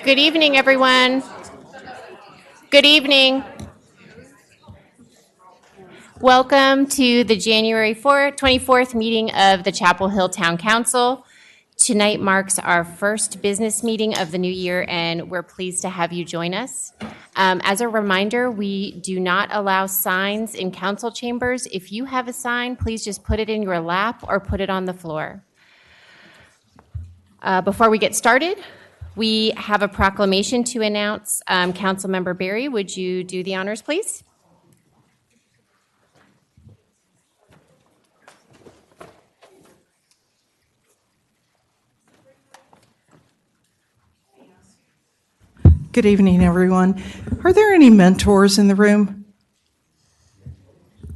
Good evening, everyone. Good evening. Welcome to the January 24th meeting of the Chapel Hill Town Council. Tonight marks our first business meeting of the new year, and we're pleased to have you join us. As a reminder, we do not allow signs in council chambers. If you have a sign, please just put it in your lap or put it on the floor. Before we get started, we have a proclamation to announce. Councilmember Berry, would you do the honors, please? Good evening, everyone. Are there any mentors in the room?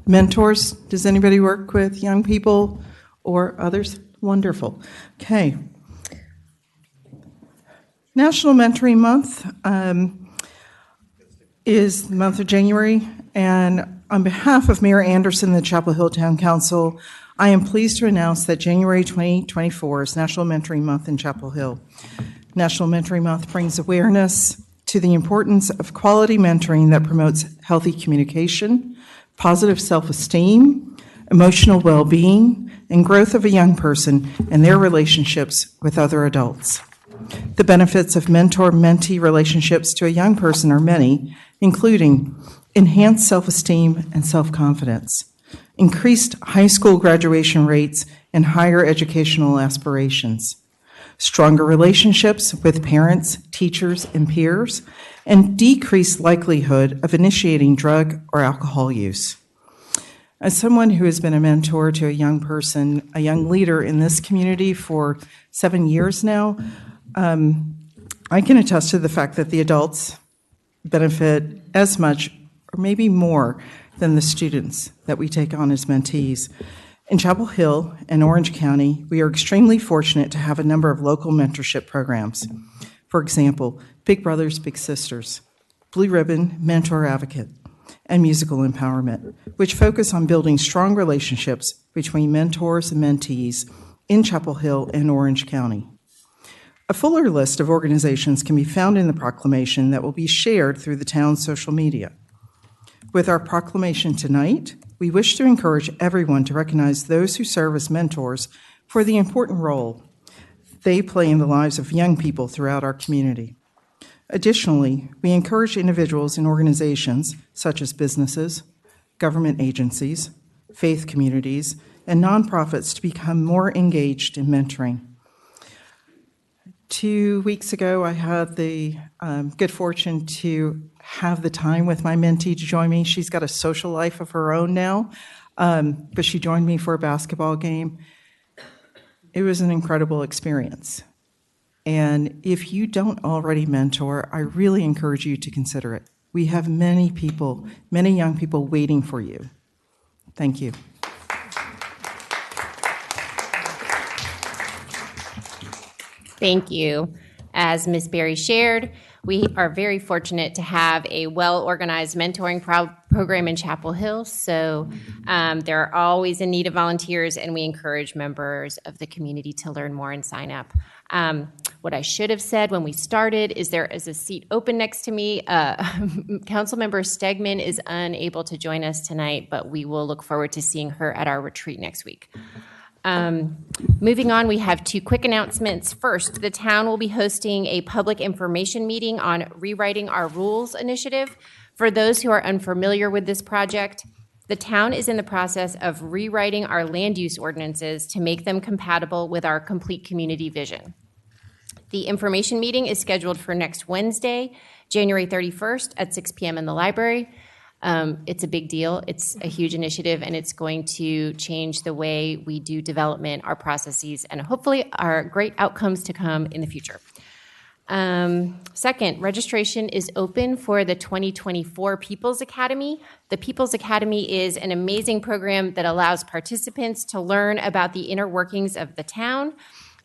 Mentors? Does anybody work with young people or others? Wonderful. Okay. National Mentoring Month is the month of January, and on behalf of Mayor Anderson and the Chapel Hill Town Council, I am pleased to announce that January 2024 is National Mentoring Month in Chapel Hill. National Mentoring Month brings awareness to the importance of quality mentoring that promotes healthy communication, positive self-esteem, emotional well-being, and growth of a young person and their relationships with other adults. The benefits of mentor-mentee relationships to a young person are many, including enhanced self-esteem and self-confidence, increased high school graduation rates and higher educational aspirations, stronger relationships with parents, teachers, and peers, and decreased likelihood of initiating drug or alcohol use. As someone who has been a mentor to a young person, a young leader in this community for 7 years now, I can attest to the fact that the adults benefit as much or maybe more than the students that we take on as mentees. In Chapel Hill and Orange County, we are extremely fortunate to have a number of local mentorship programs. For example, Big Brothers Big Sisters, Blue Ribbon Mentor Advocate, and Musical Empowerment, which focus on building strong relationships between mentors and mentees in Chapel Hill and Orange County. A fuller list of organizations can be found in the proclamation that will be shared through the town's social media. With our proclamation tonight, we wish to encourage everyone to recognize those who serve as mentors for the important role they play in the lives of young people throughout our community. Additionally, we encourage individuals and organizations, such as businesses, government agencies, faith communities, and nonprofits to become more engaged in mentoring. 2 weeks ago, I had the good fortune to have the time with my mentee to join me. She's got a social life of her own now, but she joined me for a basketball game. It was an incredible experience. And if you don't already mentor, I really encourage you to consider it. We have many people, many young people waiting for you. Thank you. Thank you. As Ms. Berry shared, we are very fortunate to have a well-organized mentoring program in Chapel Hill. So they're always in need of volunteers, and we encourage members of the community to learn more and sign up. What I should have said when we started is there is a seat open next to me. Councilmember Stegman is unable to join us tonight, but we will look forward to seeing her at our retreat next week. Moving on, we have 2 quick announcements. First, the town will be hosting a public information meeting on Rewriting Our Rules initiative. For those who are unfamiliar with this project, the town is in the process of rewriting our land use ordinances to make them compatible with our complete community vision. The information meeting is scheduled for next Wednesday, January 31st at 6 p.m. in the library. It's a big deal. It's a huge initiative, and it's going to change the way we do development, our processes, and hopefully our great outcomes to come in the future. Second, registration is open for the 2024 People's Academy. The People's Academy is an amazing program that allows participants to learn about the inner workings of the town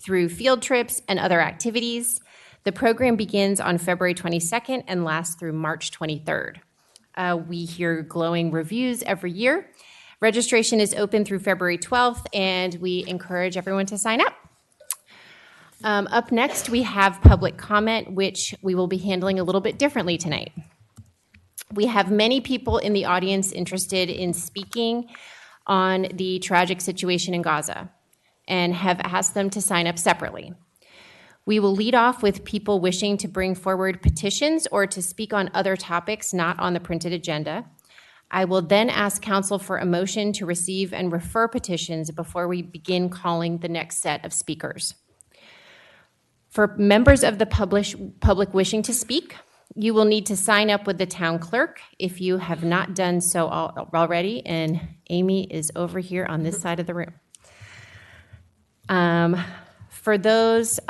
through field trips and other activities. The program begins on February 22nd and lasts through March 23rd. We hear glowing reviews every year. Registration is open through February 12th, and we encourage everyone to sign up. Up next, we have public comment, which we will be handling a little bit differently tonight. We have many people in the audience interested in speaking on the tragic situation in Gaza and have asked them to sign up separately. We will lead off with people wishing to bring forward petitions or to speak on other topics not on the printed agenda. I will then ask council for a motion to receive and refer petitions before we begin calling the next set of speakers. For members of the public wishing to speak, you will need to sign up with the town clerk if you have not done so already, and Amy is over here on this side of the room. For those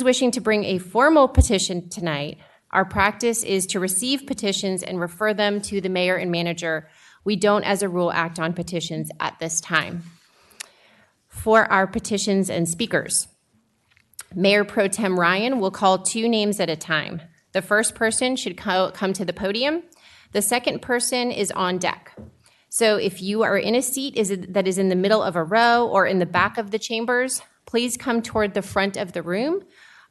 wishing to bring a formal petition tonight, our practice is to receive petitions and refer them to the mayor and manager. We don't, as a rule, act on petitions at this time. For our petitions and speakers, Mayor Pro Tem Ryan will call 2 names at a time. The first person should come to the podium. The second person is on deck. So if you are in a seat that is in the middle of a row or in the back of the chambers, please come toward the front of the room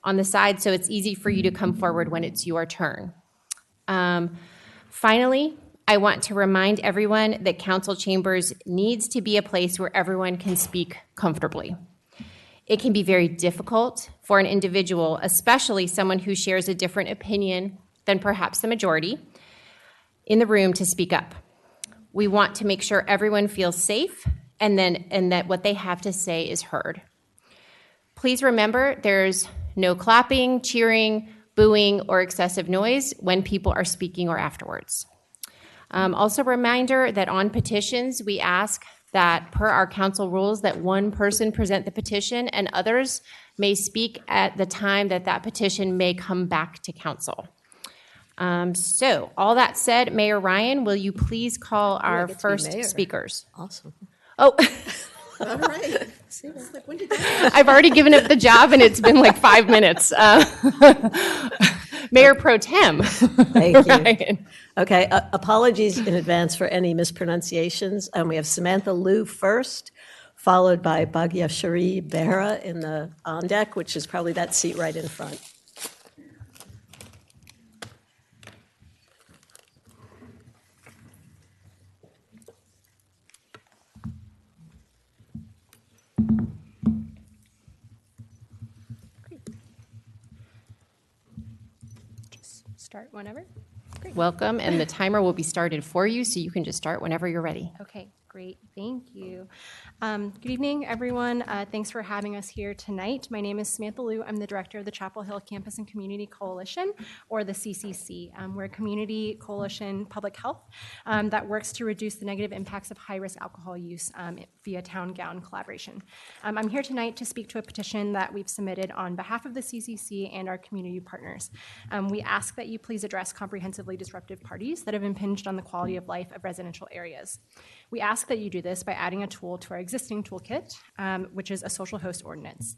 on the side so it's easy for you to come forward when it's your turn. Finally, I want to remind everyone that council chambers needs to be a place where everyone can speak comfortably. It can be very difficult for an individual, especially someone who shares a different opinion than perhaps the majority in the room, to speak up. We want to make sure everyone feels safe and that what they have to say is heard. Please remember there's no clapping, cheering, booing, or excessive noise when people are speaking or afterwards. Also a reminder that on petitions, we ask that per our council rules that one person present the petition and others may speak at the time that petition may come back to council. So all that said, Mayor Ryan, will you please call our first speakers? Awesome. Oh, All right. See, like, when did I've already given up the job and it's been like 5 minutes. Mayor Pro Tem. Thank you. Ryan. Okay, apologies in advance for any mispronunciations. We have Samantha Liu first, followed by Bhagia Shari Behra in the on deck, which is probably that seat right in front. Start whenever. Great. Welcome, and the timer will be started for you, so you can just start whenever you're ready. Okay, great. Thank you. Good evening, everyone. Thanks for having us here tonight. My name is Samantha Liu. I'm the director of the Chapel Hill Campus and Community Coalition, or the CCC. We're a community coalition public health that works to reduce the negative impacts of high-risk alcohol use via town-gown collaboration. I'm here tonight to speak to a petition that we've submitted on behalf of the CCC and our community partners. We ask that you please address comprehensively disruptive parties that have impinged on the quality of life of residential areas. We ask that you do this by adding a tool to our existing toolkit, which is a social host ordinance.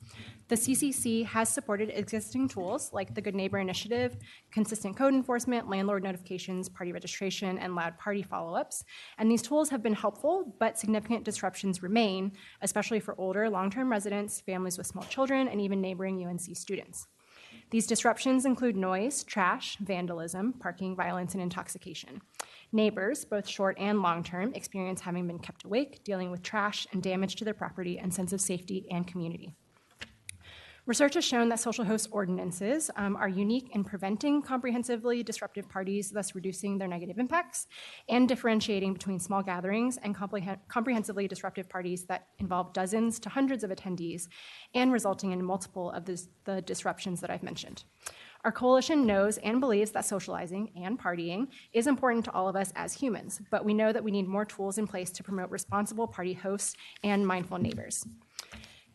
The CCC has supported existing tools like the Good Neighbor Initiative, consistent code enforcement, landlord notifications, party registration, and loud party follow-ups. And these tools have been helpful, but significant disruptions remain, especially for older long-term residents, families with small children, and even neighboring UNC students. These disruptions include noise, trash, vandalism, parking, violence, and intoxication. Neighbors, both short and long-term, experience having been kept awake, dealing with trash and damage to their property and sense of safety and community. Research has shown that social host ordinances are unique in preventing comprehensively disruptive parties, thus reducing their negative impacts, and differentiating between small gatherings and comprehensively disruptive parties that involve dozens to hundreds of attendees, and resulting in multiple of the disruptions that I've mentioned. Our coalition knows and believes that socializing and partying is important to all of us as humans, but we know that we need more tools in place to promote responsible party hosts and mindful neighbors.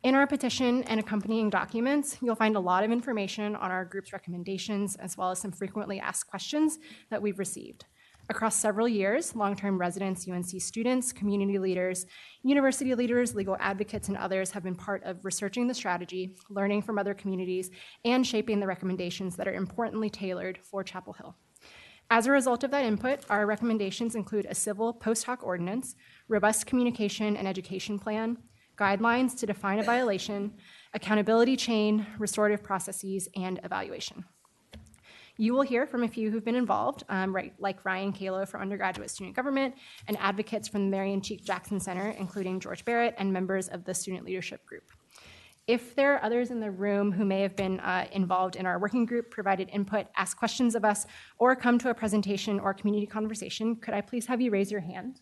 In our petition and accompanying documents, you'll find a lot of information on our group's recommendations, as well as some frequently asked questions that we've received. Across several years, long-term residents, UNC students, community leaders, university leaders, legal advocates, and others have been part of researching the strategy, learning from other communities, and shaping the recommendations that are importantly tailored for Chapel Hill. As a result of that input, our recommendations include a civil post hoc ordinance, robust communication and education plan, guidelines to define a violation, accountability chain, restorative processes, and evaluation. You will hear from a few who've been involved, like Ryan Kalo from undergraduate student government and advocates from the Marion Cheek Jackson Center, including George Barrett and members of the student leadership group. If there are others in the room who may have been involved in our working group, provided input, asked questions of us, or come to a presentation or community conversation, could I please have you raise your hand?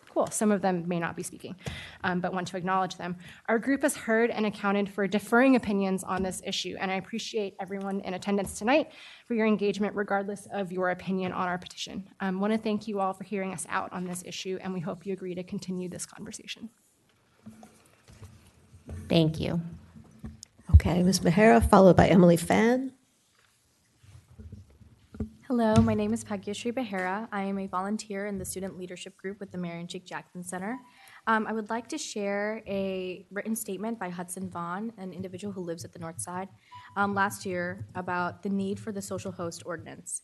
Cool, some of them may not be speaking, but want to acknowledge them. Our group has heard and accounted for differing opinions on this issue, and I appreciate everyone in attendance tonight for your engagement regardless of your opinion on our petition. I want to thank you all for hearing us out on this issue, and we hope you agree to continue this conversation. Thank you. Okay, Ms. Behera, followed by Emily Fan. Hello, my name is Bhagyashree Behera. I am a volunteer in the student leadership group with the Marion Cheek Jackson Center. I would like to share a written statement by Hudson Vaughn, an individual who lives at the North Side, last year about the need for the social host ordinance.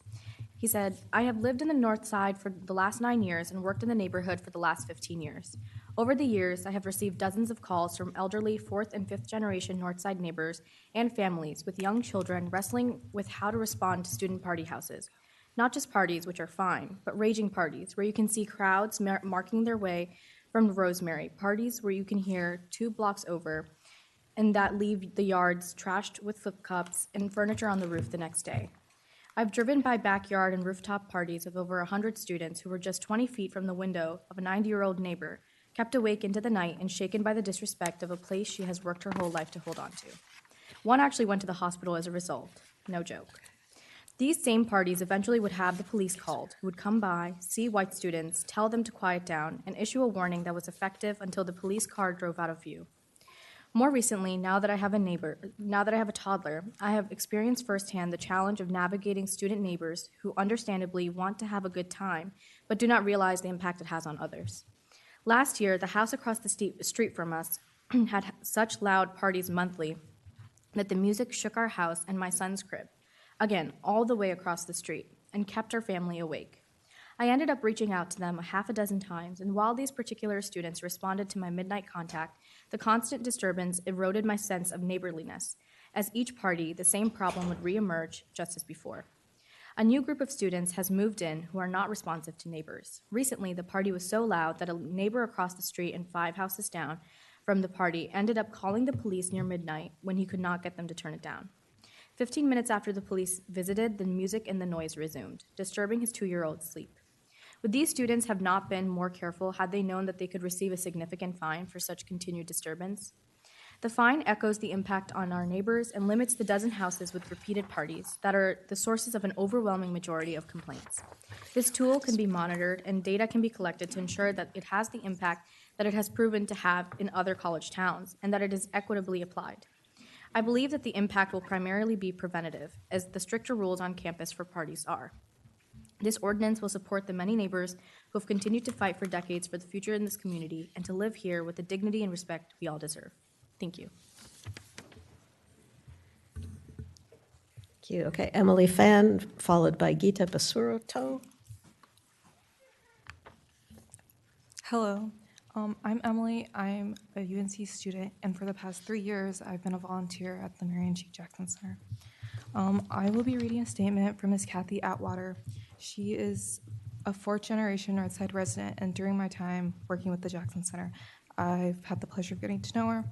He said, "I have lived in the North Side for the last 9 years and worked in the neighborhood for the last 15 years. Over the years, I have received dozens of calls from elderly 4th and 5th generation Northside neighbors and families with young children wrestling with how to respond to student party houses. Not just parties, which are fine, but raging parties, where you can see crowds marking their way from Rosemary, parties where you can hear 2 blocks over, and that leave the yards trashed with flip cups and furniture on the roof the next day. I've driven by backyard and rooftop parties of over 100 students who were just 20 feet from the window of a 90-year-old neighbor, kept awake into the night and shaken by the disrespect of a place she has worked her whole life to hold on to. One actually went to the hospital as a result. No joke. These same parties eventually would have the police called, who would come by, see white students, tell them to quiet down, and issue a warning that was effective until the police car drove out of view. More recently, now that I have a toddler, I have experienced firsthand the challenge of navigating student neighbors who understandably want to have a good time, but do not realize the impact it has on others. Last year, the house across the street from us had such loud parties monthly that the music shook our house and my son's crib, again, all the way across the street, and kept our family awake. I ended up reaching out to them a half a dozen times, and while these particular students responded to my midnight contact, the constant disturbance eroded my sense of neighborliness. As each party, the same problem would reemerge just as before. A new group of students has moved in who are not responsive to neighbors. Recently, the party was so loud that a neighbor across the street and 5 houses down from the party ended up calling the police near midnight when he could not get them to turn it down. 15 minutes after the police visited, the music and the noise resumed, disturbing his 2-year-old's sleep. Would these students have not been more careful had they known that they could receive a significant fine for such continued disturbance? The fine echoes the impact on our neighbors and limits the dozen houses with repeated parties that are the sources of an overwhelming majority of complaints. This tool can be monitored and data can be collected to ensure that it has the impact that it has proven to have in other college towns and that it is equitably applied. I believe that the impact will primarily be preventative, as the stricter rules on campus for parties are. This ordinance will support the many neighbors who have continued to fight for decades for the future in this community and to live here with the dignity and respect we all deserve. Thank you. Thank you. Okay, Emily Fan, followed by Gita Basuroto. Hello, I'm Emily. I'm a UNC student, and for the past 3 years, I've been a volunteer at the Marion Cheek Jackson Center. I will be reading a statement from Ms. Kathy Atwater. She is a 4th-generation Northside resident, and during my time working with the Jackson Center, I've had the pleasure of getting to know her.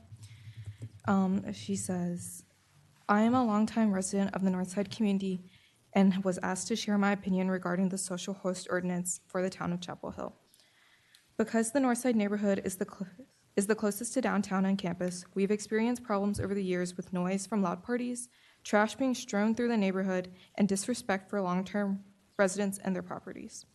She says, "I am a longtime resident of the Northside community and was asked to share my opinion regarding the social host ordinance for the town of Chapel Hill. Because the Northside neighborhood is the closest to downtown and campus, we've experienced problems over the years with noise from loud parties, trash being strewn through the neighborhood, and disrespect for long-term residents and their properties.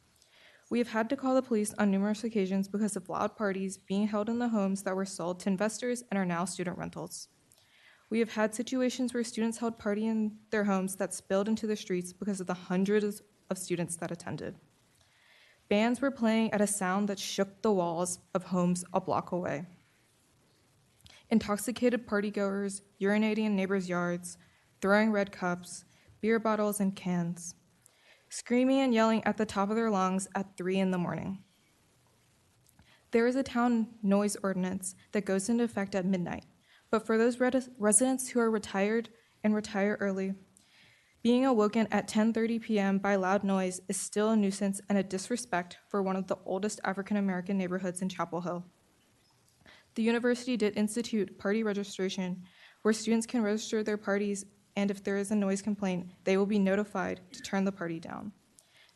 We have had to call the police on numerous occasions because of loud parties being held in the homes that were sold to investors and are now student rentals. We have had situations where students held party in their homes that spilled into the streets because of the hundreds of students that attended. Bands were playing at a sound that shook the walls of homes a block away. Intoxicated partygoers urinating in neighbors' yards, throwing red cups, beer bottles, and cans. screaming and yelling at the top of their lungs at 3 in the morning. There is a town noise ordinance that goes into effect at midnight, but for those residents who are retired and retire early, being awoken at 10:30 p.m. by loud noise is still a nuisance and a disrespect for one of the oldest African American neighborhoods in Chapel Hill. The university did institute party registration, where students can register their parties, and if there is a noise complaint, they will be notified to turn the party down.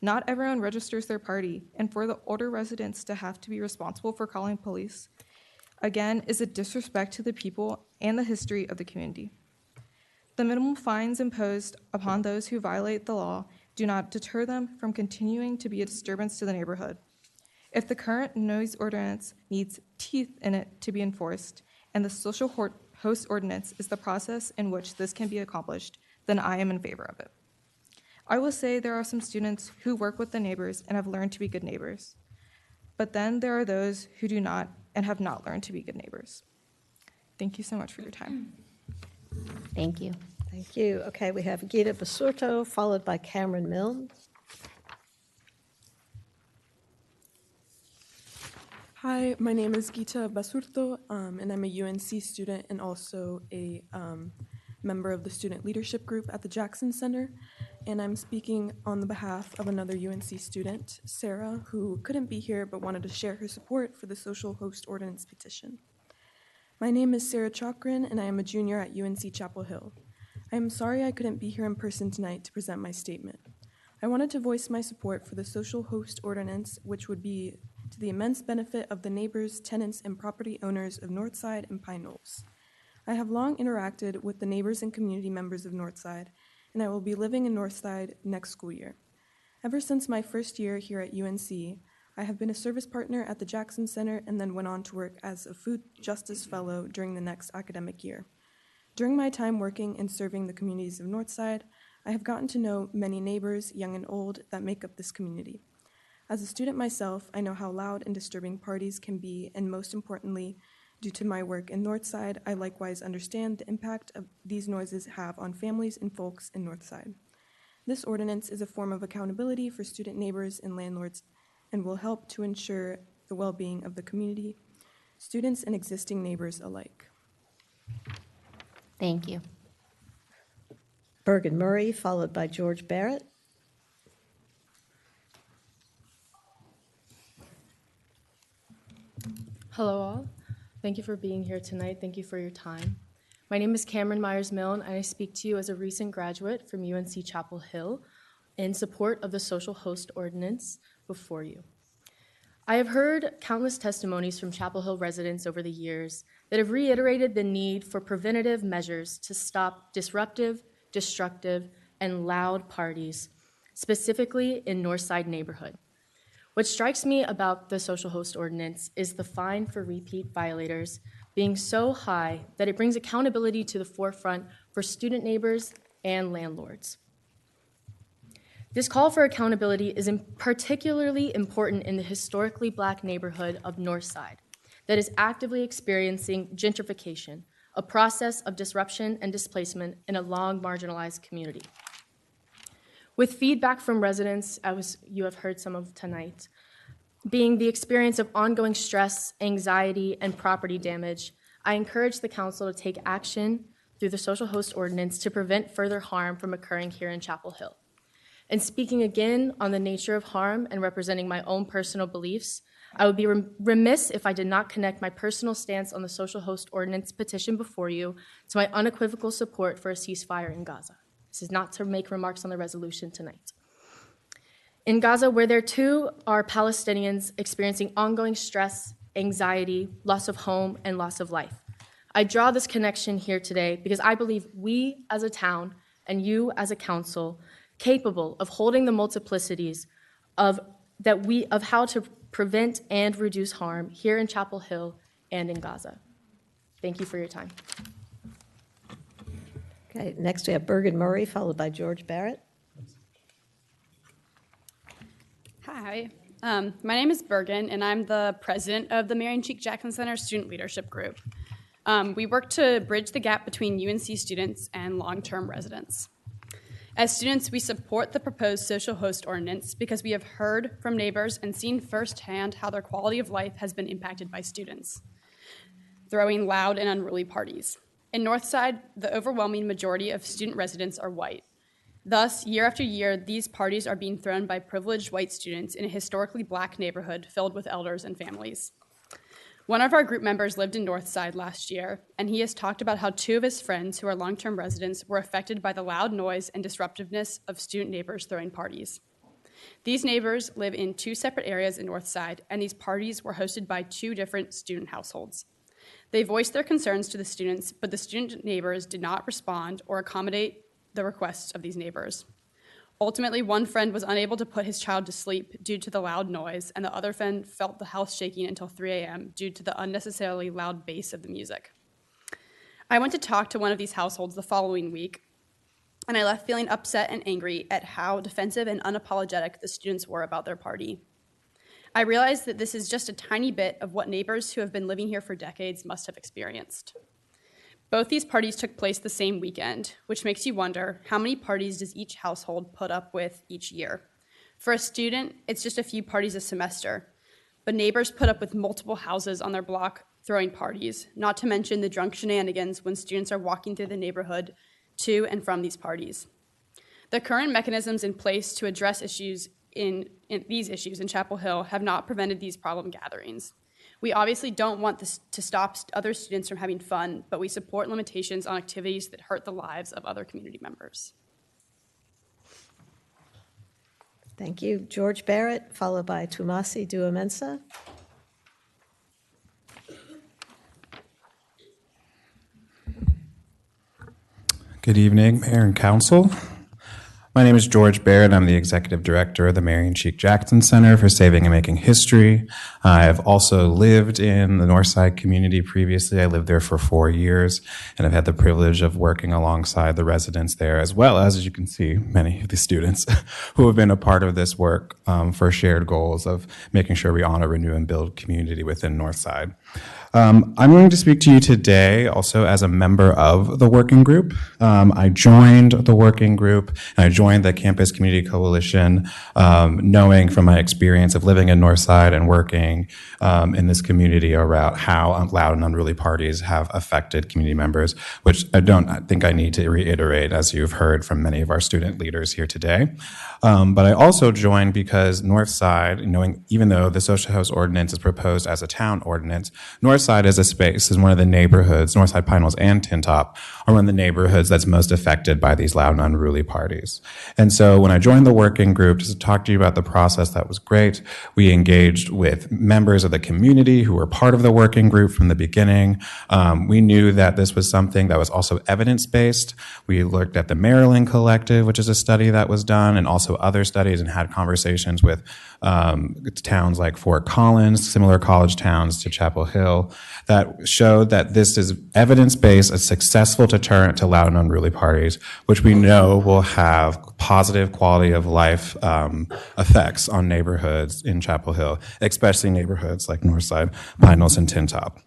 Not everyone registers their party, and for the older residents to have to be responsible for calling police, again, is a disrespect to the people and the history of the community. The minimum fines imposed upon those who violate the law do not deter them from continuing to be a disturbance to the neighborhood. If the current noise ordinance needs teeth in it to be enforced, and the social host ordinance is the process in which this can be accomplished, then I am in favor of it. I will say there are some students who work with the neighbors and have learned to be good neighbors. But then there are those who do not and have not learned to be good neighbors. Thank you so much for your time. Thank you. Thank you. Okay, we have Gita Basurto, followed by Cameron Milne. Hi, my name is Gita Basurto, and I'm a UNC student and also a member of the student leadership group at the Jackson Center. And I'm speaking on the behalf of another UNC student, Sarah, who couldn't be here but wanted to share her support for the social host ordinance petition. My name is Sarah Chakran, and I am a junior at UNC Chapel Hill. I am sorry I couldn't be here in person tonight to present my statement. I wanted to voice my support for the social host ordinance, which would be to the immense benefit of the neighbors, tenants, and property owners of Northside and Pine Knolls. I have long interacted with the neighbors and community members of Northside, and I will be living in Northside next school year. Ever since my first year here at UNC, I have been a service partner at the Jackson Center and then went on to work as a food justice fellow during the next academic year. During my time working and serving the communities of Northside, I have gotten to know many neighbors, young and old, that make up this community. As a student myself, I know how loud and disturbing parties can be, and most importantly, due to my work in Northside, I likewise understand the impact of these noises have on families and folks in Northside. This ordinance is a form of accountability for student neighbors and landlords and will help to ensure the well-being of the community, students and existing neighbors alike. Thank you. Bergen Murray, followed by George Barrett. Hello all. Thank you for being here tonight. Thank you for your time. My name is Cameron Myers-Milne, and I speak to you as a recent graduate from UNC Chapel Hill in support of the social host ordinance before you. I have heard countless testimonies from Chapel Hill residents over the years that have reiterated the need for preventative measures to stop disruptive, destructive, and loud parties, specifically in Northside neighborhood. What strikes me about the social host ordinance is the fine for repeat violators being so high that it brings accountability to the forefront for student neighbors and landlords. This call for accountability is particularly important in the historically Black neighborhood of Northside that is actively experiencing gentrification, a process of disruption and displacement in a long marginalized community. With feedback from residents, as you have heard some of tonight, being the experience of ongoing stress, anxiety, and property damage, I encourage the council to take action through the social host ordinance to prevent further harm from occurring here in Chapel Hill. And speaking again on the nature of harm and representing my own personal beliefs, I would be remiss if I did not connect my personal stance on the social host ordinance petition before you to my unequivocal support for a ceasefire in Gaza. This is not to make remarks on the resolution tonight. In Gaza, where there too are Palestinians experiencing ongoing stress, anxiety, loss of home, and loss of life. I draw this connection here today because I believe we as a town and you as a council capable of holding the multiplicities of how to prevent and reduce harm here in Chapel Hill and in Gaza. Thank you for your time. Okay, next we have Bergen Murray, followed by George Barrett. Hi, my name is Bergen, and I'm the president of the Marion Cheek Jackson Center Student Leadership Group. We work to bridge the gap between UNC students and long-term residents. As students, we support the proposed social host ordinance because we have heard from neighbors and seen firsthand how their quality of life has been impacted by students throwing loud and unruly parties. In Northside, the overwhelming majority of student residents are white. Thus, year after year, these parties are being thrown by privileged white students in a historically black neighborhood filled with elders and families. One of our group members lived in Northside last year, and he has talked about how 2 of his friends who are long-term residents were affected by the loud noise and disruptiveness of student neighbors throwing parties. These neighbors live in 2 separate areas in Northside, and these parties were hosted by 2 different student households. They voiced their concerns to the students, but the student neighbors did not respond or accommodate the requests of these neighbors. Ultimately, one friend was unable to put his child to sleep due to the loud noise, and the other friend felt the house shaking until 3 a.m. due to the unnecessarily loud bass of the music. I went to talk to one of these households the following week, and I left feeling upset and angry at how defensive and unapologetic the students were about their party. I realized that this is just a tiny bit of what neighbors who have been living here for decades must have experienced. Both these parties took place the same weekend, which makes you wonder, how many parties does each household put up with each year? For a student, it's just a few parties a semester, but neighbors put up with multiple houses on their block throwing parties, not to mention the drunk shenanigans when students are walking through the neighborhood to and from these parties. The current mechanisms in place to address these issues in Chapel Hill have not prevented these problem gatherings. We obviously don't want this to stop other students from having fun, but we support limitations on activities that hurt the lives of other community members. Thank you. George Barrett, followed by Tumasi Duamensa. Good evening, Mayor and Council. My name is George Barrett. I'm the Executive Director of the Marion Cheek Jackson Center for Saving and Making History. I've also lived in the Northside community previously. I lived there for 4 years, and I've had the privilege of working alongside the residents there, as well as you can see, many of the students who have been a part of this work for shared goals of making sure we honor, renew, and build community within Northside. I'm going to speak to you today also as a member of the working group. I joined the working group and I joined the Campus Community Coalition knowing from my experience of living in Northside and working in this community around how loud and unruly parties have affected community members, which I don't think I need to reiterate as you've heard from many of our student leaders here today. But I also joined because Northside, knowing even though the social house ordinance is proposed as a town ordinance, Northside as a space is one of the neighborhoods, Northside, Pine Hills, and Tin Top are one of the neighborhoods that's most affected by these loud and unruly parties. And so when I joined the working group, just to talk to you about the process, that was great. We engaged with members of the community who were part of the working group from the beginning. We knew that this was something that was also evidence-based. We looked at the Maryland Collective, which is a study that was done, and also other studies, and had conversations with towns like Fort Collins, similar college towns to Chapel Hill, that showed that this is evidence-based, a successful deterrent to loud and unruly parties, which we know will have positive quality of life effects on neighborhoods in Chapel Hill, especially neighborhoods like Northside, Pine Hills, and Tin Top.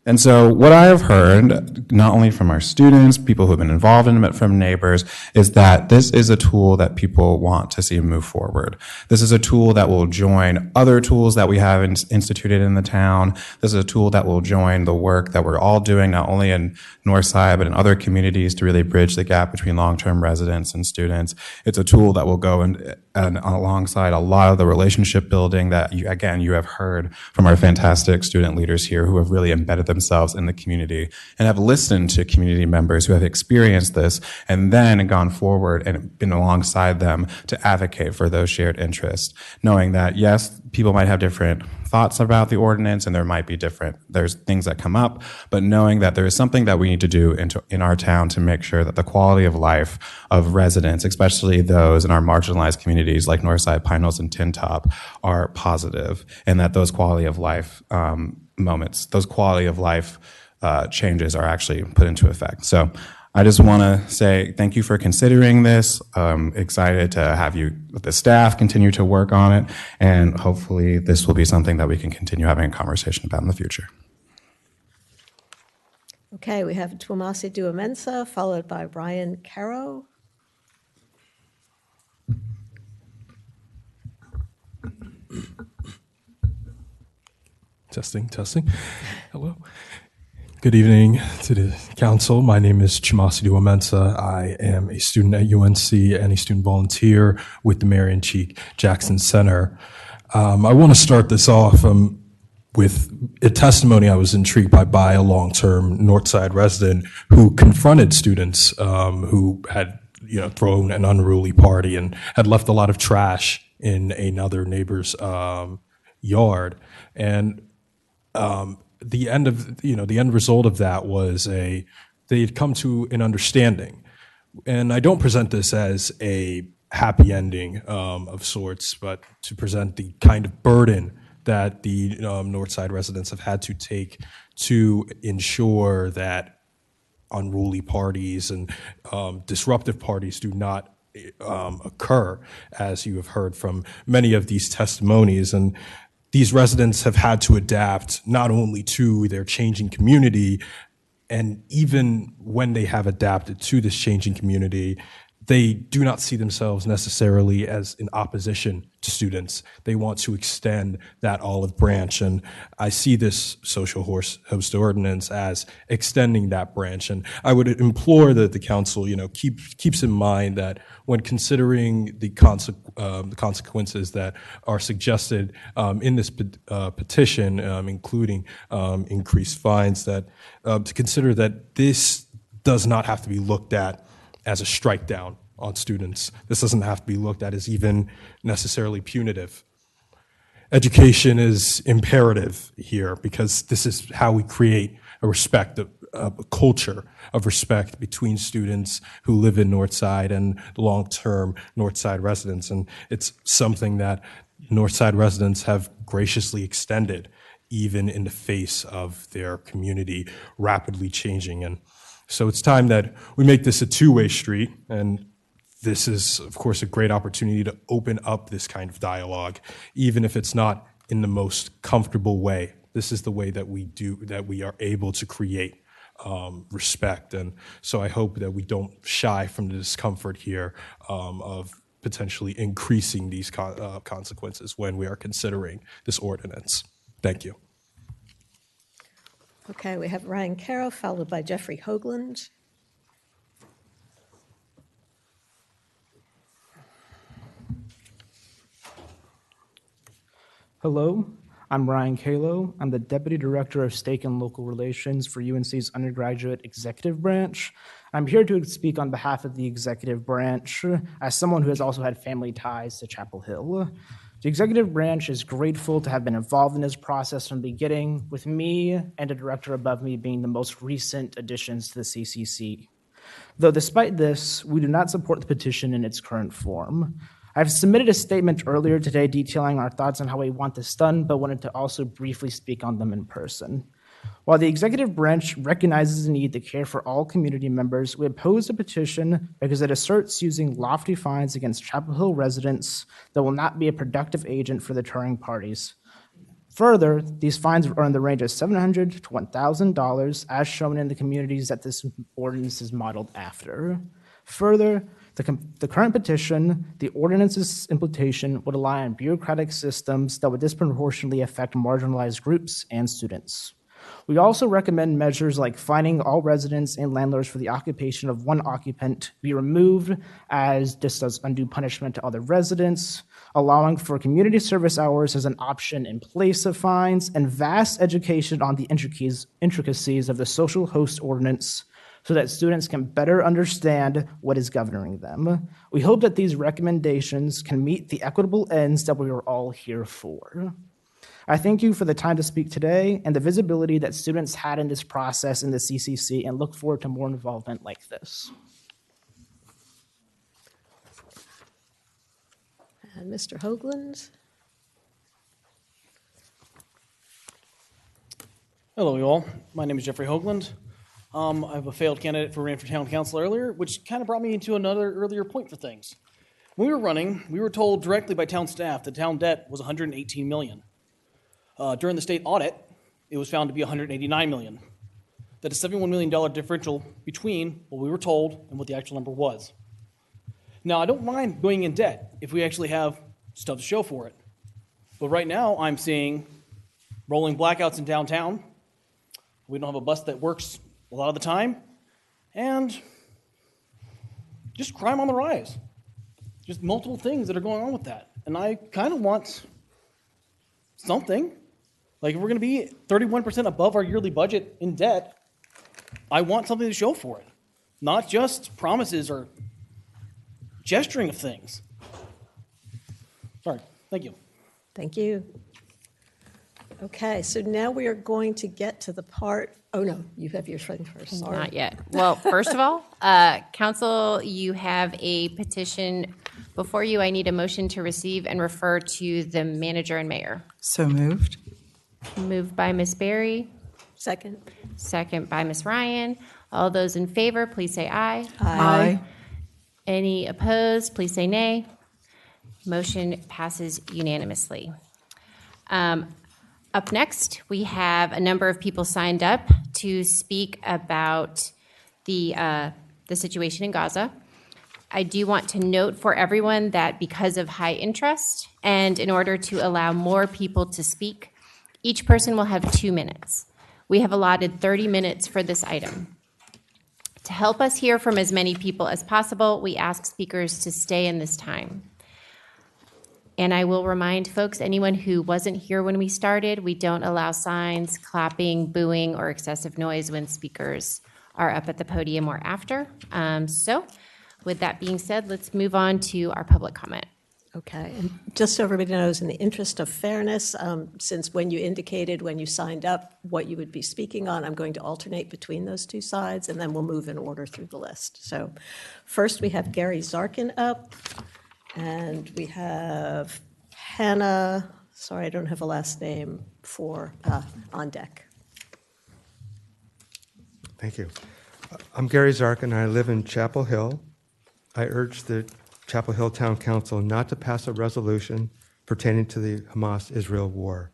And so what I have heard, not only from our students, people who have been involved in it, from neighbors, is that this is a tool that people want to see move forward. This is a tool that will join other tools that we have instituted in the town. This is a tool that will join the work that we're all doing, not only in Northside, but in other communities to really bridge the gap between long-term residents and students. It's a tool that will go and alongside a lot of the relationship building that you have heard from our fantastic student leaders here who have really embedded themselves in the community and have listened to community members who have experienced this and then gone forward and been alongside them to advocate for those shared interests, knowing that yes, people might have different thoughts about the ordinance and there's things that come up, but knowing that there is something that we need to do in our town to make sure that the quality of life of residents, especially those in our marginalized communities like Northside, Pine Hills, and Tin Top, are positive, and that those quality of life changes are actually put into effect. So I just want to say thank you for considering this. Excited to have you with the staff continue to work on it, and hopefully this will be something that we can continue having a conversation about in the future. Okay, we have Tumasi Duamensa, followed by Brian Caro. Testing, testing. Hello. Good evening to the council. My name is Chimasi Duamensa. I am a student at UNC and a student volunteer with the Marion Cheek Jackson Center. I want to start this off with a testimony I was intrigued by a long-term Northside resident who confronted students who had thrown an unruly party and had left a lot of trash in another neighbor's yard. And the end result of that was they had come to an understanding. And I don't present this as a happy ending of sorts, but to present the kind of burden that the Northside residents have had to take to ensure that unruly parties and disruptive parties do not occur, as you have heard from many of these testimonies. And these residents have had to adapt not only to their changing community, and even when they have adapted to this changing community, they do not see themselves necessarily as in opposition to students. They want to extend that olive branch, and I see this social host ordinance as extending that branch. And I would implore that the council, keeps in mind that when considering the consequences that are suggested in this petition, including increased fines, that to consider that this does not have to be looked at as a strike down on students. This doesn't have to be looked at as even necessarily punitive. Education is imperative here because this is how we create a culture of respect between students who live in Northside and long-term Northside residents. And it's something that Northside residents have graciously extended even in the face of their community rapidly changing. And so it's time that we make this a two-way street, and this is, of course, a great opportunity to open up this kind of dialogue, even if it's not in the most comfortable way. This is the way that we are able to create respect. And so I hope that we don't shy from the discomfort here of potentially increasing these consequences when we are considering this ordinance. Thank you. Okay, we have Ryan Caro, followed by Jeffrey Hoagland. Hello, I'm Ryan Calo. I'm the Deputy Director of Stake and Local Relations for UNC's undergraduate executive branch. I'm here to speak on behalf of the executive branch as someone who has also had family ties to Chapel Hill. The executive branch is grateful to have been involved in this process from the beginning, with me and a director above me being the most recent additions to the CCC. Though despite this, we do not support the petition in its current form. I've submitted a statement earlier today detailing our thoughts on how we want this done, but wanted to also briefly speak on them in person. While the executive branch recognizes the need to care for all community members, we oppose the petition because it asserts using lofty fines against Chapel Hill residents that will not be a productive agent for deterring parties. Further, these fines are in the range of $700 to $1,000, as shown in the communities that this ordinance is modeled after. Further, the current petition, the ordinance's implementation would rely on bureaucratic systems that would disproportionately affect marginalized groups and students. We also recommend measures like fining all residents and landlords for the occupation of one occupant be removed, as this does undue punishment to other residents, allowing for community service hours as an option in place of fines, and vast education on the intricacies of the social host ordinance so that students can better understand what is governing them. We hope that these recommendations can meet the equitable ends that we are all here for. I thank you for the time to speak today and the visibility that students had in this process in the CCC, and look forward to more involvement like this. And Mr. Hoagland. Hello, you all. My name is Jeffrey Hoagland. I'm a failed candidate for running for town council earlier, which kind of brought me into another earlier point for things. When we were running, we were told directly by town staff that town debt was $118 million. During the state audit, it was found to be $189 million. That is a $71 million differential between what we were told and what the actual number was. Now, I don't mind going in debt if we actually have stuff to show for it. But right now, I'm seeing rolling blackouts in downtown. We don't have a bus that works a lot of the time. And just crime on the rise. Just multiple things that are going on with that. And I kind of want something. Like, if we're going to be 31% above our yearly budget in debt, I want something to show for it. Not just promises or gesturing of things. Sorry. Thank you. Thank you. Okay, so now we are going to get to the part, oh no, you have your thing first, sorry. Not yet. Well, first of all, council, you have a petition before you. I need a motion to receive and refer to the manager and mayor. So moved. Moved by Ms. Berry, Second. second by Ms. Ryan. All those in favor, please say aye. Aye. Any opposed, please say nay. Motion passes unanimously. Up next, we have a number of people signed up to speak about the situation in Gaza. I do want to note for everyone that because of high interest and in order to allow more people to speak, each person will have 2 minutes. We have allotted 30 minutes for this item. To help us hear from as many people as possible, we ask speakers to stay in this time. And I will remind folks, anyone who wasn't here when we started, we don't allow signs, clapping, booing, or excessive noise when speakers are up at the podium or after. So with that being said, let's move on to our public comment. Okay, and just so everybody knows, in the interest of fairness, since when you indicated when you signed up what you would be speaking on, I'm going to alternate between those two sides, and then we'll move in order through the list. So first we have Gary Zarkin up, and we have Hannah, sorry, I don't have a last name, for on deck. Thank you. I'm Gary Zarkin, and I live in Chapel Hill. I urge the Chapel Hill Town Council not to pass a resolution pertaining to the Hamas-Israel war.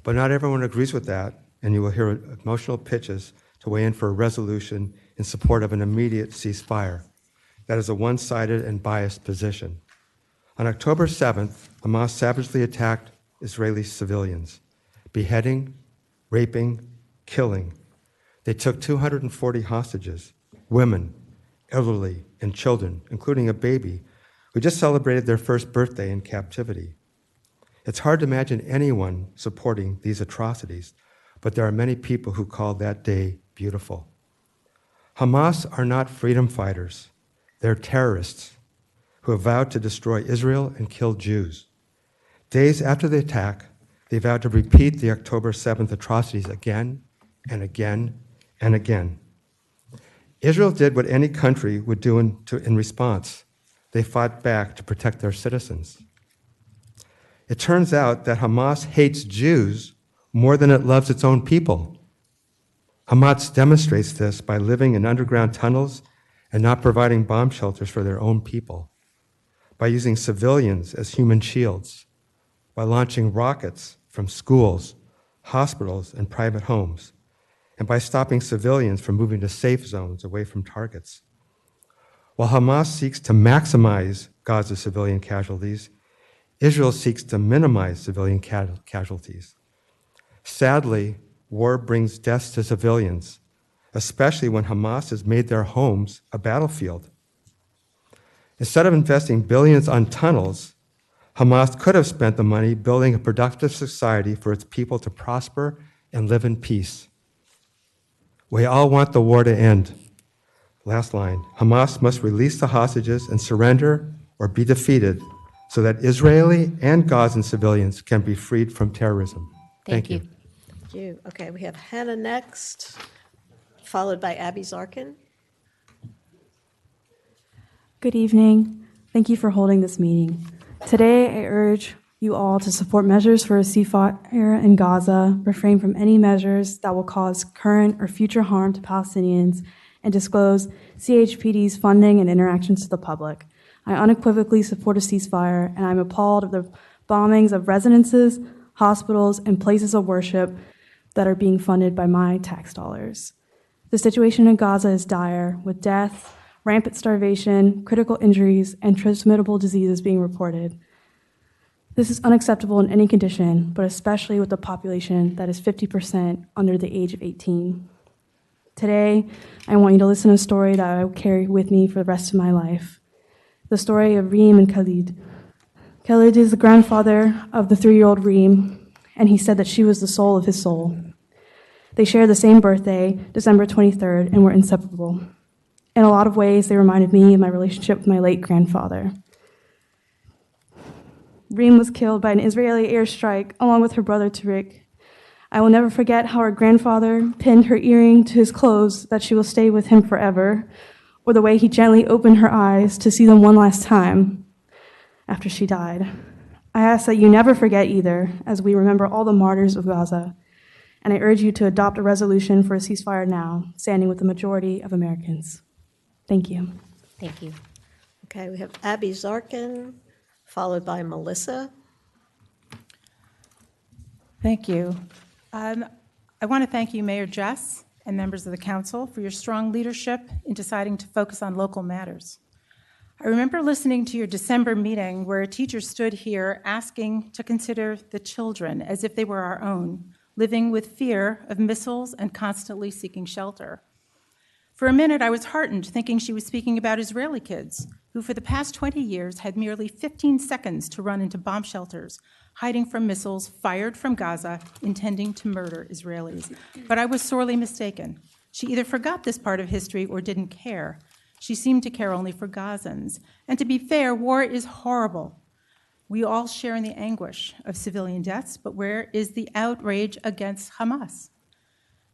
But not everyone agrees with that, and you will hear emotional pitches to weigh in for a resolution in support of an immediate ceasefire. That is a one-sided and biased position. On October 7th, Hamas savagely attacked Israeli civilians, beheading, raping, killing. They took 240 hostages, women, elderly, and children, including a baby who just celebrated their first birthday in captivity. It's hard to imagine anyone supporting these atrocities, but there are many people who call that day beautiful. Hamas are not freedom fighters. They're terrorists who have vowed to destroy Israel and kill Jews. Days after the attack, they vowed to repeat the October 7th atrocities again and again and again. Israel did what any country would do in response. They fought back to protect their citizens. It turns out that Hamas hates Jews more than it loves its own people. Hamas demonstrates this by living in underground tunnels and not providing bomb shelters for their own people, by using civilians as human shields, by launching rockets from schools, hospitals, and private homes, and by stopping civilians from moving to safe zones away from targets. While Hamas seeks to maximize Gaza's civilian casualties, Israel seeks to minimize civilian casualties. Sadly, war brings deaths to civilians, especially when Hamas has made their homes a battlefield. Instead of investing billions on tunnels, Hamas could have spent the money building a productive society for its people to prosper and live in peace. We all want the war to end. Last line, Hamas must release the hostages and surrender or be defeated so that Israeli and Gazan civilians can be freed from terrorism. Thank you. Thank you. Okay, we have Hannah next, followed by Abby Zarkin. Good evening. Thank you for holding this meeting. Today, I urge you all to support measures for a ceasefire in Gaza, refrain from any measures that will cause current or future harm to Palestinians, and disclose CHPD's funding and interactions to the public. I unequivocally support a ceasefire, and I'm appalled at the bombings of residences, hospitals, and places of worship that are being funded by my tax dollars. The situation in Gaza is dire, with death, rampant starvation, critical injuries, and transmittable diseases being reported. This is unacceptable in any condition, but especially with a population that is 50% under the age of 18. Today, I want you to listen to a story that I will carry with me for the rest of my life. The story of Reem and Khalid. Khalid is the grandfather of the 3-year-old Reem, and he said that she was the soul of his soul. They share the same birthday, December 23rd, and were inseparable. In a lot of ways, they reminded me of my relationship with my late grandfather. Reem was killed by an Israeli airstrike along with her brother Tariq. I will never forget how her grandfather pinned her earring to his clothes that she will stay with him forever, or the way he gently opened her eyes to see them one last time after she died. I ask that you never forget either, as we remember all the martyrs of Gaza, and I urge you to adopt a resolution for a ceasefire now, standing with the majority of Americans. Thank you. Thank you. Okay, we have Abby Zarkin, followed by Melissa. Thank you. I want to thank you, Mayor Jess, and members of the council for your strong leadership in deciding to focus on local matters. I remember listening to your December meeting where a teacher stood here asking to consider the children as if they were our own, living with fear of missiles and constantly seeking shelter. For a minute, I was heartened, thinking she was speaking about Israeli kids, who for the past 20 years had merely 15 seconds to run into bomb shelters, hiding from missiles fired from Gaza, intending to murder Israelis. But I was sorely mistaken. She either forgot this part of history or didn't care. She seemed to care only for Gazans. And to be fair, war is horrible. We all share in the anguish of civilian deaths, but where is the outrage against Hamas?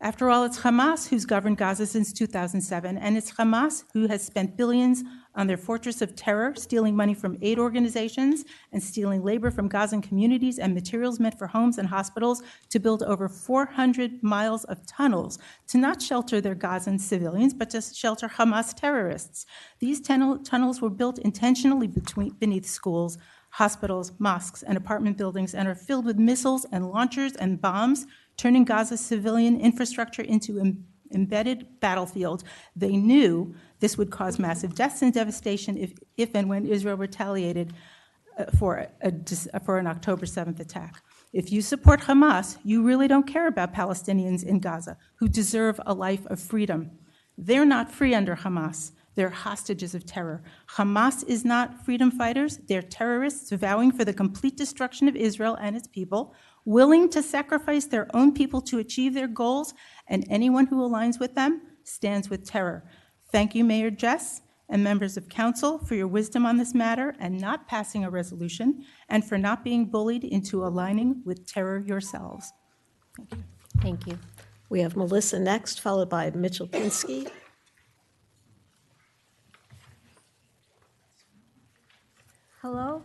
After all, it's Hamas who's governed Gaza since 2007, and it's Hamas who has spent billions on their fortress of terror, stealing money from aid organizations and stealing labor from Gazan communities and materials meant for homes and hospitals to build over 400 miles of tunnels to not shelter their Gazan civilians, but to shelter Hamas terrorists. These tunnels were built intentionally beneath schools, hospitals, mosques, and apartment buildings, and are filled with missiles and launchers and bombs, turning Gaza's civilian infrastructure into embedded battlefield. They knew this would cause massive deaths and devastation if and when Israel retaliated for an October 7th attack. If you support Hamas, you really don't care about Palestinians in Gaza who deserve a life of freedom. They're not free under Hamas. They're hostages of terror. Hamas is not freedom fighters. They're terrorists vowing for the complete destruction of Israel and its people, willing to sacrifice their own people to achieve their goals, and anyone who aligns with them stands with terror. Thank you, Mayor Jess and members of council, for your wisdom on this matter and not passing a resolution, and for not being bullied into aligning with terror yourselves. Thank you. Thank you. We have Melissa next, followed by Mitchell Pinsky. Hello,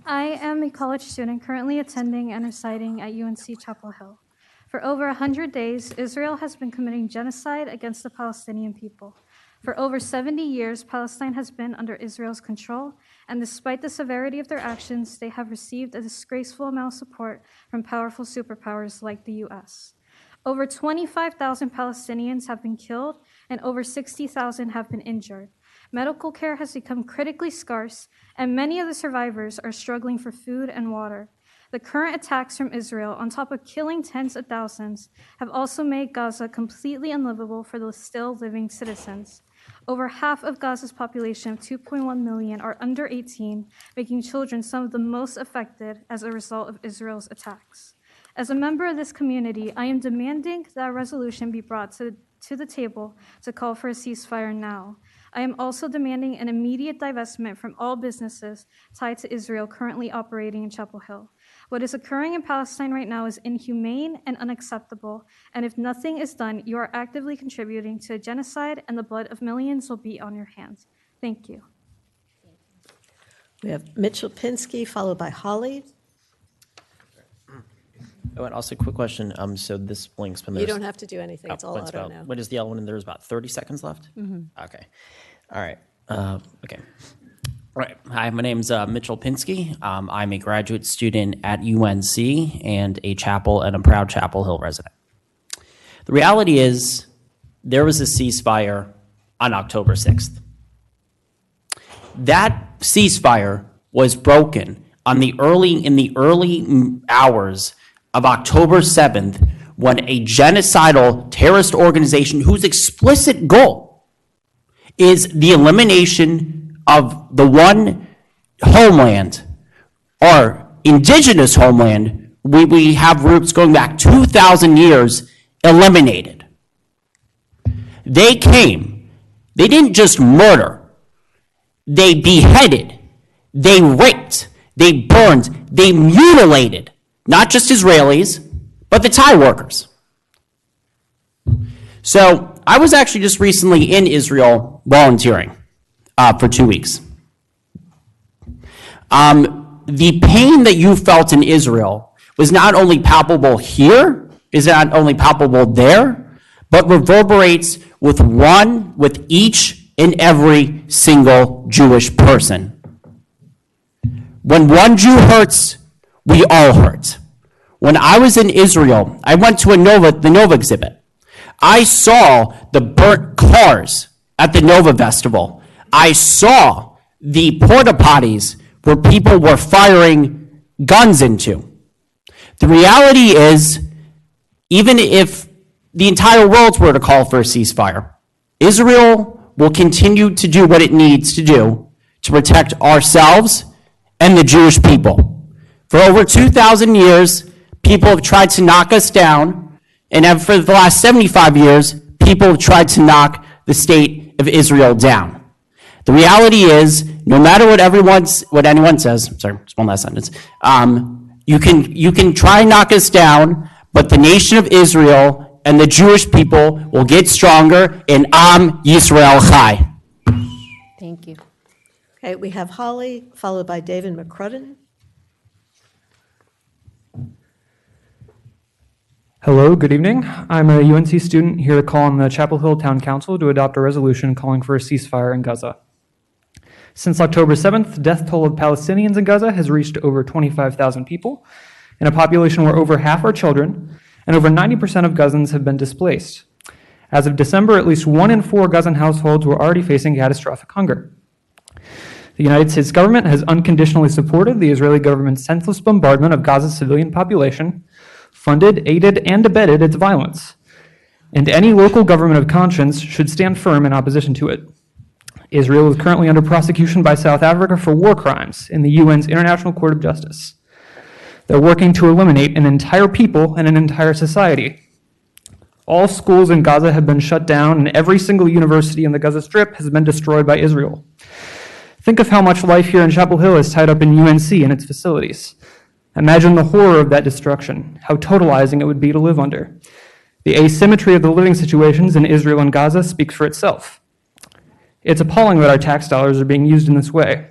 I am a college student currently attending and residing at UNC Chapel Hill. For over 100 days, Israel has been committing genocide against the Palestinian people. For over 70 years, Palestine has been under Israel's control, and despite the severity of their actions, they have received a disgraceful amount of support from powerful superpowers like the US. Over 25,000 Palestinians have been killed, and over 60,000 have been injured. Medical care has become critically scarce, and many of the survivors are struggling for food and water. The current attacks from Israel, on top of killing tens of thousands, have also made Gaza completely unlivable for the still living citizens. Over half of Gaza's population of 2.1 million are under 18, making children some of the most affected as a result of Israel's attacks. As a member of this community, I am demanding that a resolution be brought to the table to call for a ceasefire now. I am also demanding an immediate divestment from all businesses tied to Israel currently operating in Chapel Hill. What is occurring in Palestine right now is inhumane and unacceptable, and if nothing is done, you are actively contributing to a genocide, and the blood of millions will be on your hands. Thank you. We have Mitchell Pinsky, followed by Holly. Oh, and also a quick question. So this blinks when You there's... don't have to do anything. It's all auto now. What is the yellow one? And there's about 30 seconds left? Okay. All right. Okay. All right. Hi, my name's Mitchell Pinsky. I'm a graduate student at UNC and a proud Chapel Hill resident. The reality is there was a ceasefire on October 6th. That ceasefire was broken in the early hours of October 7th, when a genocidal terrorist organization whose explicit goal is the elimination of the one homeland, our indigenous homeland, we have roots going back 2,000 years, eliminated. They came. They didn't just murder. They beheaded. They raped. They burned. They mutilated. Not just Israelis, but the Thai workers. So I was actually just recently in Israel volunteering for 2 weeks. The pain that you felt in Israel was not only palpable here, is not only palpable there, but reverberates with each and every single Jewish person. When one Jew hurts, we all hurt. When I was in Israel, I went to the Nova exhibit. I saw the burnt cars at the Nova Festival. I saw the porta potties where people were firing guns into. The reality is, even if the entire world were to call for a ceasefire, Israel will continue to do what it needs to do to protect ourselves and the Jewish people. For over 2,000 years, people have tried to knock us down, and for the last 75 years, people have tried to knock the state of Israel down. The reality is, no matter what anyone says, sorry, just one last sentence, you can try and knock us down, but the nation of Israel and the Jewish people will get stronger, and Am Yisrael Chai. Thank you. Okay, we have Holly, followed by David McCrudden. Hello, good evening. I'm a UNC student here to call on the Chapel Hill Town Council to adopt a resolution calling for a ceasefire in Gaza. Since October 7th, the death toll of Palestinians in Gaza has reached over 25,000 people, in a population where over half are children, and over 90% of Gazans have been displaced. As of December, at least 1 in 4 Gazan households were already facing catastrophic hunger. The United States government has unconditionally supported the Israeli government's senseless bombardment of Gaza's civilian population, funded, aided, and abetted its violence. And any local government of conscience should stand firm in opposition to it. Israel is currently under prosecution by South Africa for war crimes in the UN's International Court of Justice. They're working to eliminate an entire people and an entire society. All schools in Gaza have been shut down, and every single university in the Gaza Strip has been destroyed by Israel. Think of how much life here in Chapel Hill is tied up in UNC and its facilities. Imagine the horror of that destruction, how totalizing it would be to live under. The asymmetry of the living situations in Israel and Gaza speaks for itself. It's appalling that our tax dollars are being used in this way.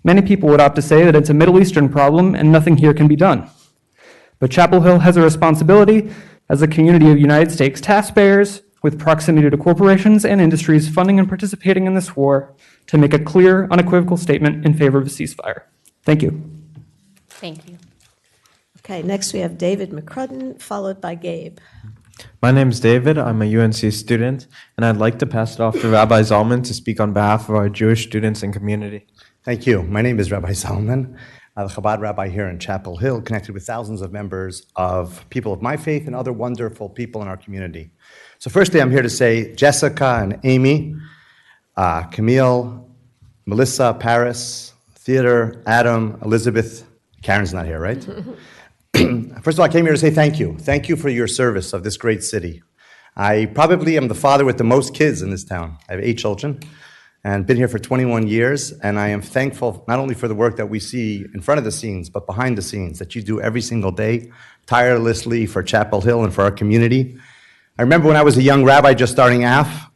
Many people would opt to say that it's a Middle Eastern problem and nothing here can be done. But Chapel Hill has a responsibility as a community of United States taxpayers with proximity to corporations and industries funding and participating in this war to make a clear, unequivocal statement in favor of a ceasefire. Thank you. Thank you. Okay, next we have David McCrudden, followed by Gabe. My name is David. I'm a UNC student, and I'd like to pass it off to Rabbi Zalman to speak on behalf of our Jewish students and community. Thank you. My name is Rabbi Zalman. I'm a Chabad rabbi here in Chapel Hill, connected with thousands of members of people of my faith and other wonderful people in our community. So firstly, I'm here to say Jessica and Amy, Camille, Melissa, Paris, Theodore, Adam, Elizabeth. Karen's not here, right? First of all, I came here to say thank you. Thank you for your service of this great city. I probably am the father with the most kids in this town. I have 8 children and been here for 21 years, and I am thankful not only for the work that we see in front of the scenes, but behind the scenes that you do every single day, tirelessly for Chapel Hill and for our community. I remember when I was a young rabbi just starting off,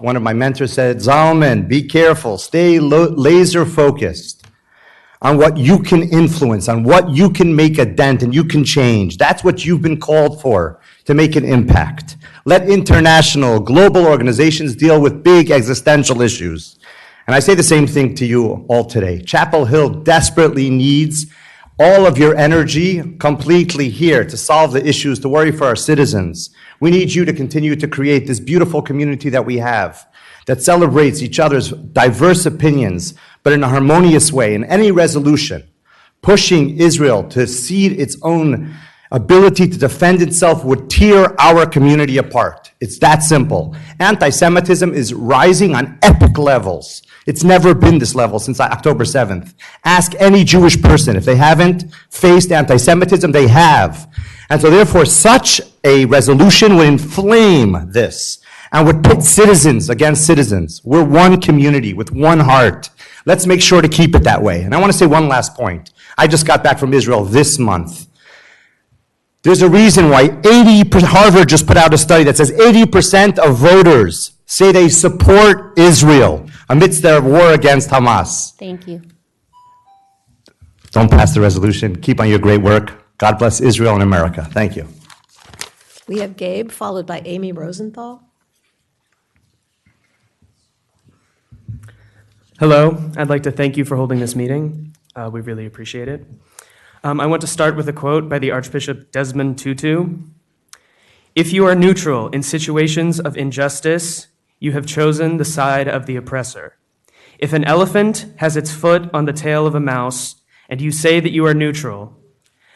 one of my mentors said, Zalman, be careful, stay laser focused on what you can influence, on what you can make a dent and you can change. That's what you've been called for, to make an impact. Let international, global organizations deal with big existential issues. And I say the same thing to you all today. Chapel Hill desperately needs all of your energy completely here to solve the issues, to worry for our citizens. We need you to continue to create this beautiful community that we have, that celebrates each other's diverse opinions, but in a harmonious way. In any resolution, pushing Israel to cede its own ability to defend itself would tear our community apart. It's that simple. Anti-Semitism is rising on epic levels. It's never been this level since October 7th. Ask any Jewish person. If they haven't faced anti-Semitism, they have. And so therefore, such a resolution would inflame this and would pit citizens against citizens. We're one community with one heart. Let's make sure to keep it that way. And I want to say one last point. I just got back from Israel this month. There's a reason why Harvard just put out a study that says 80% of voters say they support Israel amidst their war against Hamas. Thank you. Don't pass the resolution. Keep on your great work. God bless Israel and America. Thank you. We have Gabe, followed by Amy Rosenthal. Hello, I'd like to thank you for holding this meeting. We really appreciate it. I want to start with a quote by the Archbishop Desmond Tutu. "If you are neutral in situations of injustice, you have chosen the side of the oppressor. If an elephant has its foot on the tail of a mouse and you say that you are neutral,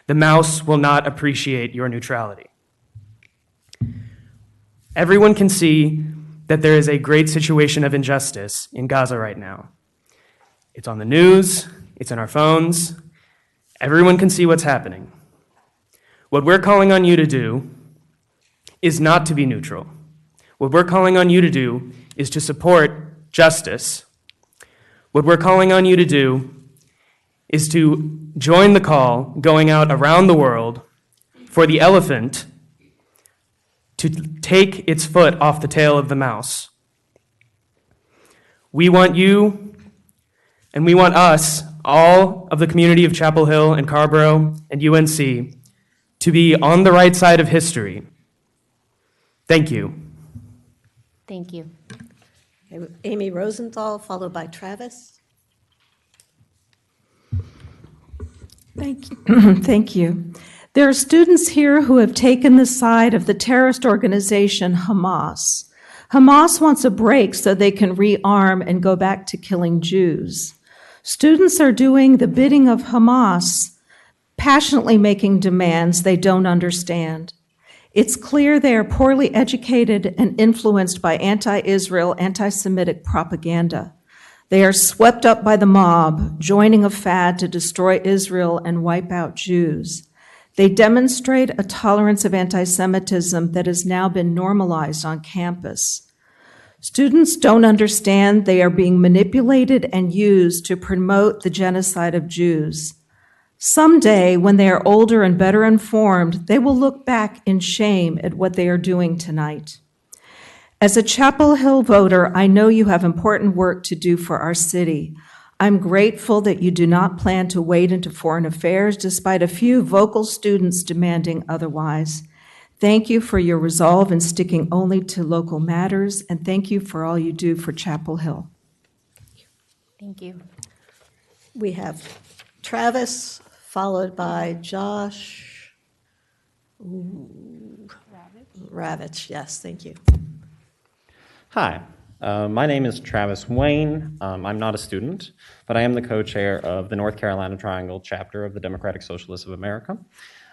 the mouse will not appreciate your neutrality." Everyone can see that there is a great situation of injustice in Gaza right now. It's on the news, it's in our phones. Everyone can see what's happening. What we're calling on you to do is not to be neutral. What we're calling on you to do is to support justice. What we're calling on you to do is to join the call going out around the world for the elephant to take its foot off the tail of the mouse. We want you, and we want us, all of the community of Chapel Hill and Carborough and UNC, to be on the right side of history. Thank you. Thank you. Amy Rosenthal, followed by Travis. Thank you. Thank you. There are students here who have taken the side of the terrorist organization Hamas. Hamas wants a break so they can rearm and go back to killing Jews. Students are doing the bidding of Hamas, passionately making demands they don't understand. It's clear they are poorly educated and influenced by anti-Israel, anti-Semitic propaganda. They are swept up by the mob, joining a fad to destroy Israel and wipe out Jews. They demonstrate a tolerance of anti-Semitism that has now been normalized on campus. Students don't understand they are being manipulated and used to promote the genocide of Jews. Someday, when they are older and better informed, they will look back in shame at what they are doing tonight. As a Chapel Hill voter, I know you have important work to do for our city. I'm grateful that you do not plan to wade into foreign affairs despite a few vocal students demanding otherwise. Thank you for your resolve in sticking only to local matters, and thank you for all you do for Chapel Hill. Thank you. We have Travis, followed by Josh Ravitch. Yes, thank you. Hi, my name is Travis Wayne. I'm not a student, but I am the co-chair of the North Carolina Triangle chapter of the Democratic Socialists of America.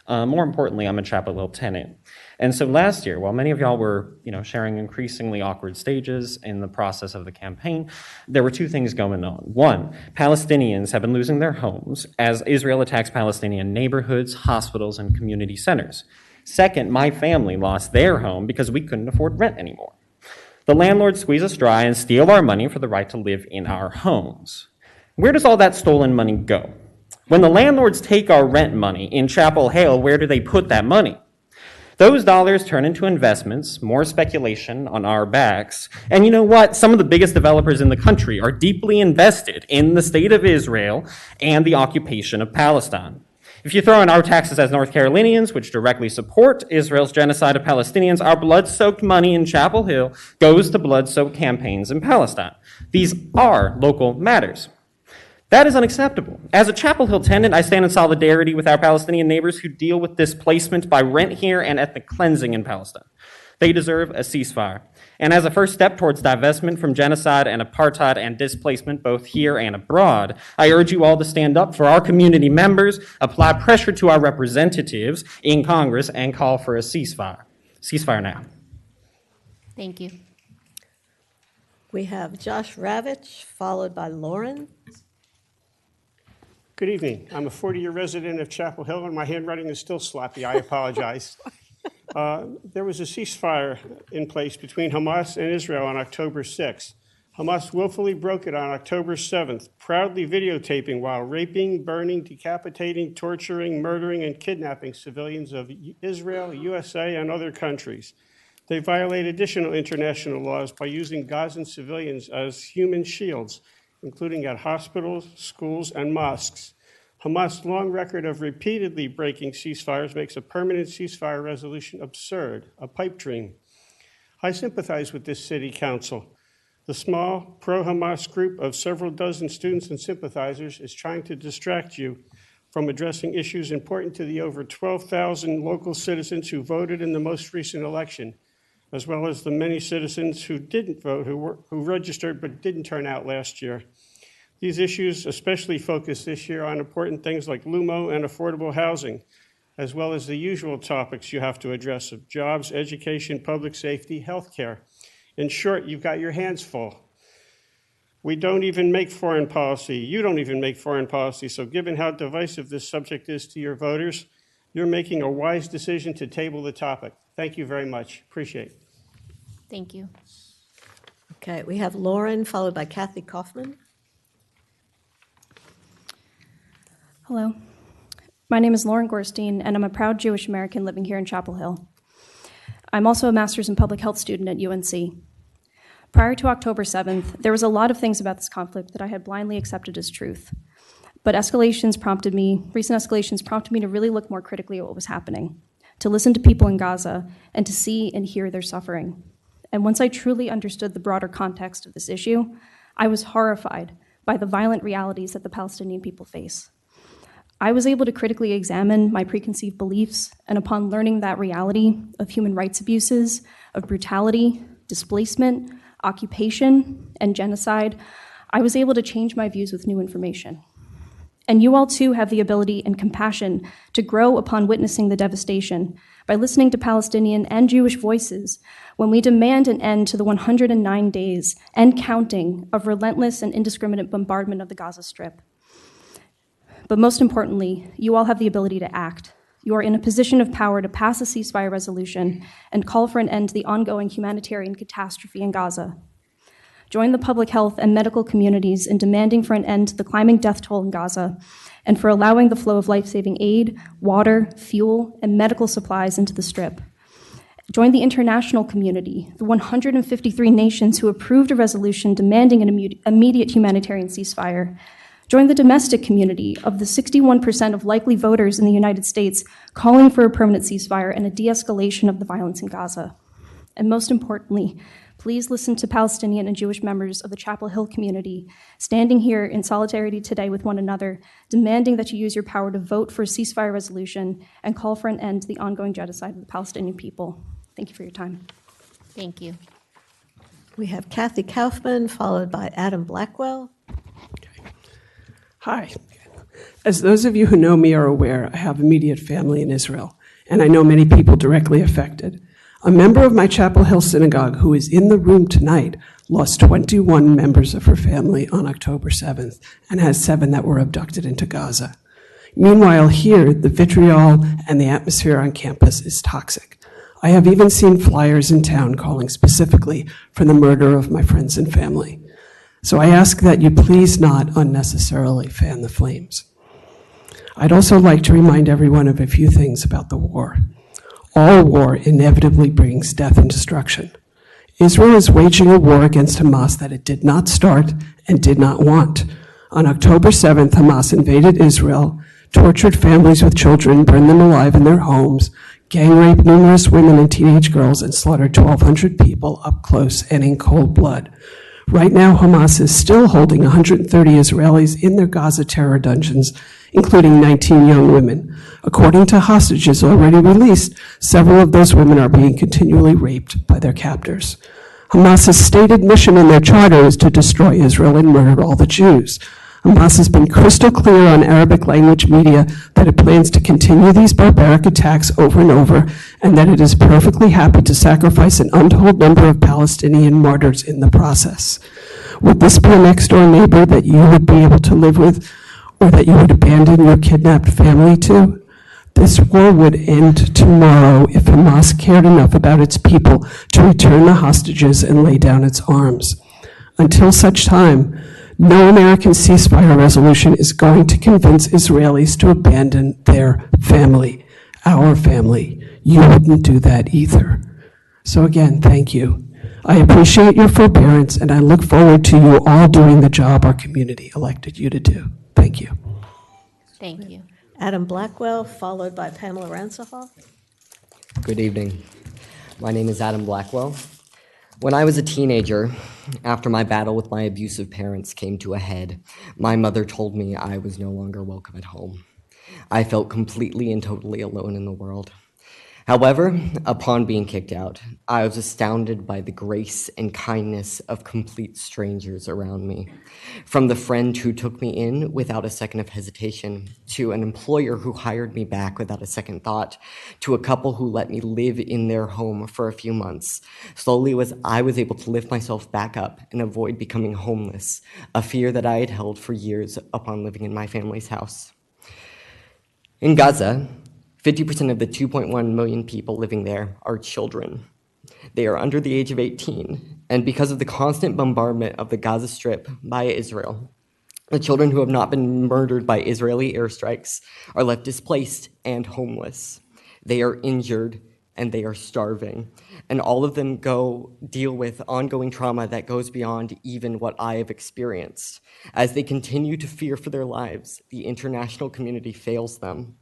More importantly, I'm a Chapel Hill tenant. And so last year, while many of y'all were, sharing increasingly awkward stages in the process of the campaign, there were two things going on. One, Palestinians have been losing their homes as Israel attacks Palestinian neighborhoods, hospitals, and community centers. Second, my family lost their home because we couldn't afford rent anymore. The landlords squeeze us dry and steal our money for the right to live in our homes. Where does all that stolen money go? When the landlords take our rent money in Chapel Hill, where do they put that money? Those dollars turn into investments, more speculation on our backs. And you know what? Some of the biggest developers in the country are deeply invested in the state of Israel and the occupation of Palestine. If you throw in our taxes as North Carolinians, which directly support Israel's genocide of Palestinians, our blood-soaked money in Chapel Hill goes to blood-soaked campaigns in Palestine. These are local matters. That is unacceptable. As a Chapel Hill tenant, I stand in solidarity with our Palestinian neighbors who deal with displacement by rent here and ethnic cleansing in Palestine. They deserve a ceasefire. And as a first step towards divestment from genocide and apartheid and displacement, both here and abroad, I urge you all to stand up for our community members, apply pressure to our representatives in Congress, and call for a ceasefire. Ceasefire now. Thank you. We have Josh Ravitch, followed by Lauren. Good evening. I'm a 40-year resident of Chapel Hill, and my handwriting is still sloppy. I apologize. There was a ceasefire in place between Hamas and Israel on October 6th. Hamas willfully broke it on October 7th, proudly videotaping while raping, burning, decapitating, torturing, murdering, and kidnapping civilians of Israel, USA, and other countries. They violate additional international laws by using Gazan civilians as human shields, including at hospitals, schools, and mosques. Hamas' long record of repeatedly breaking ceasefires makes a permanent ceasefire resolution absurd, a pipe dream. I sympathize with this city council. The small pro-Hamas group of several dozen students and sympathizers is trying to distract you from addressing issues important to the over 12,000 local citizens who voted in the most recent election, as well as the many citizens who didn't vote, who registered but didn't turn out last year. These issues especially focus this year on important things like LUMO and affordable housing, as well as the usual topics you have to address of jobs, education, public safety, healthcare. In short, you've got your hands full. We don't even make foreign policy. You don't even make foreign policy. So given how divisive this subject is to your voters, you're making a wise decision to table the topic. Thank you very much. Appreciate it. Thank you. Okay, we have Lauren, followed by Kathy Kaufman. Hello. My name is Lauren Gorstein, and I'm a proud Jewish American living here in Chapel Hill. I'm also a master's in public health student at UNC. Prior to October 7th, there was a lot of things about this conflict that I had blindly accepted as truth. But recent escalations prompted me to really look more critically at what was happening, to listen to people in Gaza, and to see and hear their suffering. And once I truly understood the broader context of this issue, I was horrified by the violent realities that the Palestinian people face. I was able to critically examine my preconceived beliefs, and upon learning that reality of human rights abuses, of brutality, displacement, occupation, and genocide, I was able to change my views with new information. And you all too have the ability and compassion to grow upon witnessing the devastation by listening to Palestinian and Jewish voices when we demand an end to the 109 days and counting of relentless and indiscriminate bombardment of the Gaza Strip. But most importantly, you all have the ability to act. You are in a position of power to pass a ceasefire resolution and call for an end to the ongoing humanitarian catastrophe in Gaza. Join the public health and medical communities in demanding for an end to the climbing death toll in Gaza and for allowing the flow of life-saving aid, water, fuel, and medical supplies into the Strip. Join the international community, the 153 nations who approved a resolution demanding an immediate humanitarian ceasefire. Join the domestic community of the 61% of likely voters in the United States calling for a permanent ceasefire and a de-escalation of the violence in Gaza. And most importantly, please listen to Palestinian and Jewish members of the Chapel Hill community standing here in solidarity today with one another, demanding that you use your power to vote for a ceasefire resolution and call for an end to the ongoing genocide of the Palestinian people. Thank you for your time. Thank you. We have Kathy Kaufman, followed by Adam Blackwell. Hi. As those of you who know me are aware, I have immediate family in Israel, and I know many people directly affected. A member of my Chapel Hill synagogue who is in the room tonight lost 21 members of her family on October 7th and has 7 that were abducted into Gaza. Meanwhile, here, the vitriol and the atmosphere on campus is toxic. I have even seen flyers in town calling specifically for the murder of my friends and family. So I ask that you please not unnecessarily fan the flames. I'd also like to remind everyone of a few things about the war. All war inevitably brings death and destruction. Israel is waging a war against Hamas that it did not start and did not want. On October 7th, Hamas invaded Israel, tortured families with children, burned them alive in their homes, gang raped numerous women and teenage girls, and slaughtered 1,200 people up close and in cold blood. Right now, Hamas is still holding 130 Israelis in their Gaza terror dungeons, including 19 young women. According to hostages already released, several of those women are being continually raped by their captors. Hamas's stated mission in their charter is to destroy Israel and murder all the Jews. Hamas has been crystal clear on Arabic language media that it plans to continue these barbaric attacks over and over, and that it is perfectly happy to sacrifice an untold number of Palestinian martyrs in the process. Would this be a next-door neighbor that you would be able to live with, or that you would abandon your kidnapped family to? This war would end tomorrow if Hamas cared enough about its people to return the hostages and lay down its arms. Until such time, no American ceasefire resolution is going to convince Israelis to abandon their family, our family. You wouldn't do that either. So again, thank you. I appreciate your forbearance, and I look forward to you all doing the job our community elected you to do. Thank you. Thank you. Adam Blackwell, followed by Pamela Ransahoff. Good evening. My name is Adam Blackwell. When I was a teenager, after my battle with my abusive parents came to a head, my mother told me I was no longer welcome at home. I felt completely and totally alone in the world. However, upon being kicked out, I was astounded by the grace and kindness of complete strangers around me. From the friend who took me in without a second of hesitation, to an employer who hired me back without a second thought, to a couple who let me live in their home for a few months. Slowly I was able to lift myself back up and avoid becoming homeless, a fear that I had held for years upon living in my family's house. In Gaza, 50% of the 2.1 million people living there are children. They are under the age of 18, and because of the constant bombardment of the Gaza Strip by Israel, the children who have not been murdered by Israeli airstrikes are left displaced and homeless. They are injured and they are starving, and all of them deal with ongoing trauma that goes beyond even what I have experienced. As they continue to fear for their lives, the international community fails them.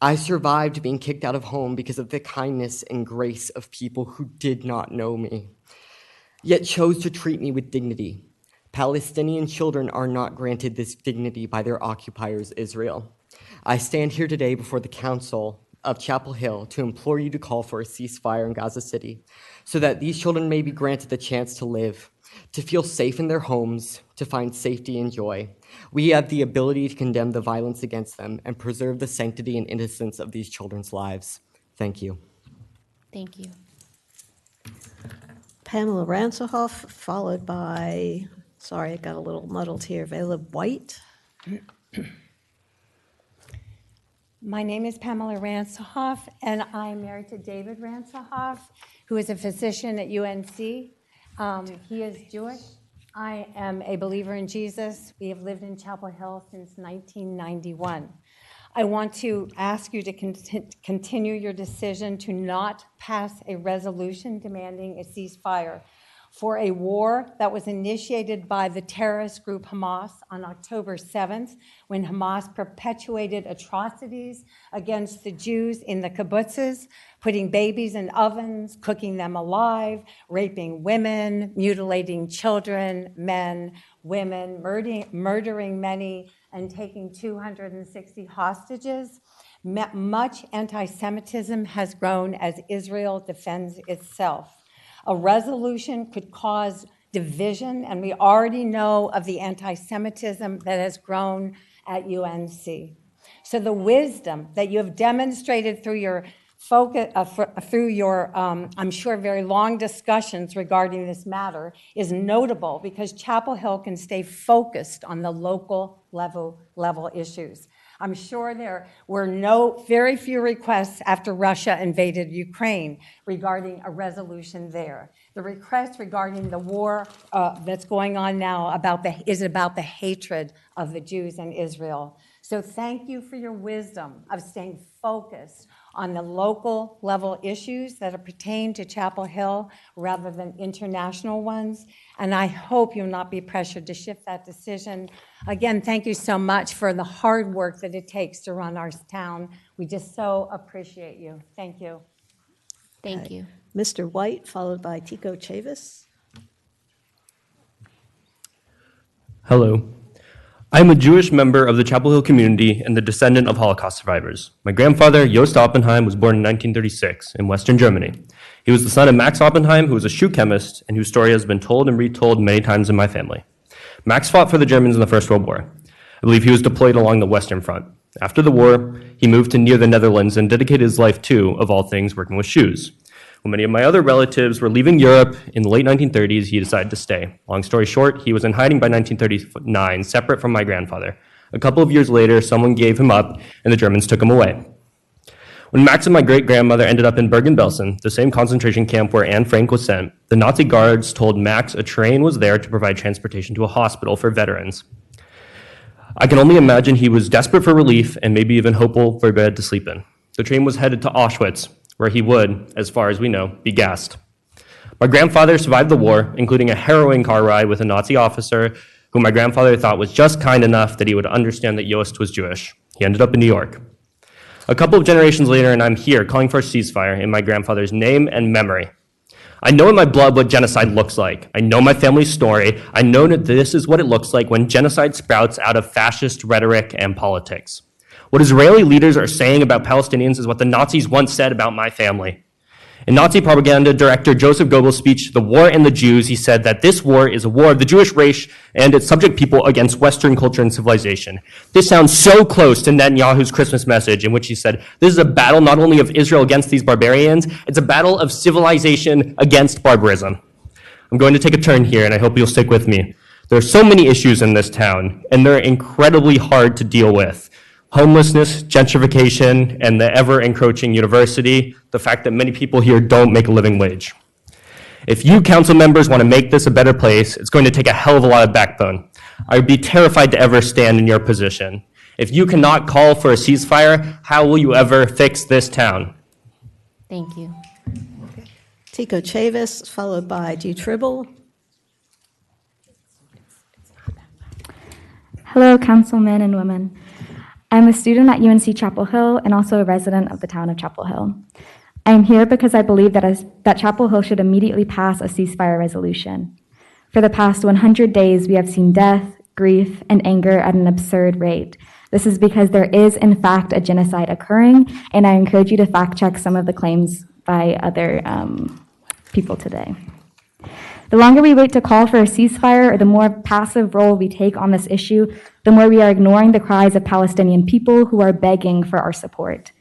I survived being kicked out of home because of the kindness and grace of people who did not know me, yet chose to treat me with dignity. Palestinian children are not granted this dignity by their occupiers, Israel. I stand here today before the Council of Chapel Hill to implore you to call for a ceasefire in Gaza City so that these children may be granted the chance to live, to feel safe in their homes, to find safety and joy. We have the ability to condemn the violence against them and preserve the sanctity and innocence of these children's lives. Thank you. Thank you. Pamela Ransahoff, followed by, sorry, I got a little muddled here, Vela White. My name is Pamela Ransahoff, and I'm married to David Ransahoff, who is a physician at UNC. He is Jewish. I am a believer in Jesus. We have lived in Chapel Hill since 1991. I want to ask you to continue your decision to not pass a resolution demanding a ceasefire for a war that was initiated by the terrorist group Hamas on October 7th, when Hamas perpetuated atrocities against the Jews in the kibbutzes, putting babies in ovens, cooking them alive, raping women, mutilating children, men, women, murdering many, and taking 260 hostages. Much anti-Semitism has grown as Israel defends itself. A resolution could cause division, and we already know of the anti-Semitism that has grown at UNC. So the wisdom that you have demonstrated through your focus, I'm sure, very long discussions regarding this matter is notable because Chapel Hill can stay focused on the local level issues. I'm sure there were very few requests after Russia invaded Ukraine regarding a resolution there. The request regarding the war that's going on now is about the hatred of the Jews in Israel. So thank you for your wisdom of staying focused on the local level issues that pertain to Chapel Hill rather than international ones. And I hope you'll not be pressured to shift that decision. Again, thank you so much for the hard work that it takes to run our town. We just so appreciate you. Thank you. Thank you. Mr. White, followed by Tico Chavis. Hello. I am a Jewish member of the Chapel Hill community and the descendant of Holocaust survivors. My grandfather, Jost Oppenheim, was born in 1936 in Western Germany. He was the son of Max Oppenheim, who was a shoe chemist and whose story has been told and retold many times in my family. Max fought for the Germans in the First World War. I believe he was deployed along the Western Front. After the war, he moved to near the Netherlands and dedicated his life to, of all things, working with shoes. When many of my other relatives were leaving Europe in the late 1930s, he decided to stay. Long story short, he was in hiding by 1939, separate from my grandfather. A couple of years later, someone gave him up, and the Germans took him away. When Max and my great-grandmother ended up in Bergen-Belsen, the same concentration camp where Anne Frank was sent, the Nazi guards told Max a train was there to provide transportation to a hospital for veterans. I can only imagine he was desperate for relief and maybe even hopeful for a bed to sleep in. The train was headed to Auschwitz, where he would, as far as we know, be gassed. My grandfather survived the war, including a harrowing car ride with a Nazi officer who my grandfather thought was just kind enough that he would understand that Jost was Jewish. He ended up in New York. A couple of generations later, and I'm here calling for a ceasefire in my grandfather's name and memory. I know in my blood what genocide looks like. I know my family's story. I know that this is what it looks like when genocide sprouts out of fascist rhetoric and politics. What Israeli leaders are saying about Palestinians is what the Nazis once said about my family. In Nazi propaganda director Joseph Goebbels' speech, The War and the Jews, he said that this war is a war of the Jewish race and its subject people against Western culture and civilization. This sounds so close to Netanyahu's Christmas message in which he said, this is a battle not only of Israel against these barbarians, it's a battle of civilization against barbarism. I'm going to take a turn here, and I hope you'll stick with me. There are so many issues in this town, and they're incredibly hard to deal with. Homelessness, gentrification, and the ever-encroaching university, the fact that many people here don't make a living wage. If you council members want to make this a better place, it's going to take a hell of a lot of backbone. I would be terrified to ever stand in your position. If you cannot call for a ceasefire, how will you ever fix this town? Thank you. Tico Chavis, followed by G. Tribble. Hello, councilmen and women. I'm a student at UNC Chapel Hill and also a resident of the town of Chapel Hill. I am here because I believe that Chapel Hill should immediately pass a ceasefire resolution. For the past 100 days, we have seen death, grief, and anger at an absurd rate. This is because there is, in fact, a genocide occurring, and I encourage you to fact-check some of the claims by other people today. The longer we wait to call for a ceasefire, or the more passive role we take on this issue, the more we are ignoring the cries of Palestinian people who are begging for our support.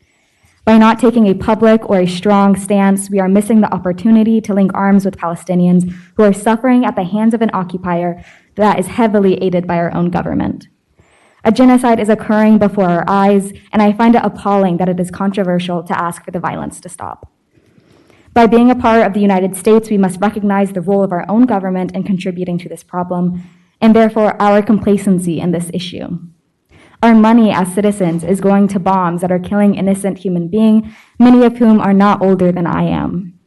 By not taking a public or a strong stance, we are missing the opportunity to link arms with Palestinians who are suffering at the hands of an occupier that is heavily aided by our own government. A genocide is occurring before our eyes, and I find it appalling that it is controversial to ask for the violence to stop. By being a part of the United States, we must recognize the role of our own government in contributing to this problem, and therefore our complacency in this issue. Our money as citizens is going to bombs that are killing innocent human beings, many of whom are not older than I am.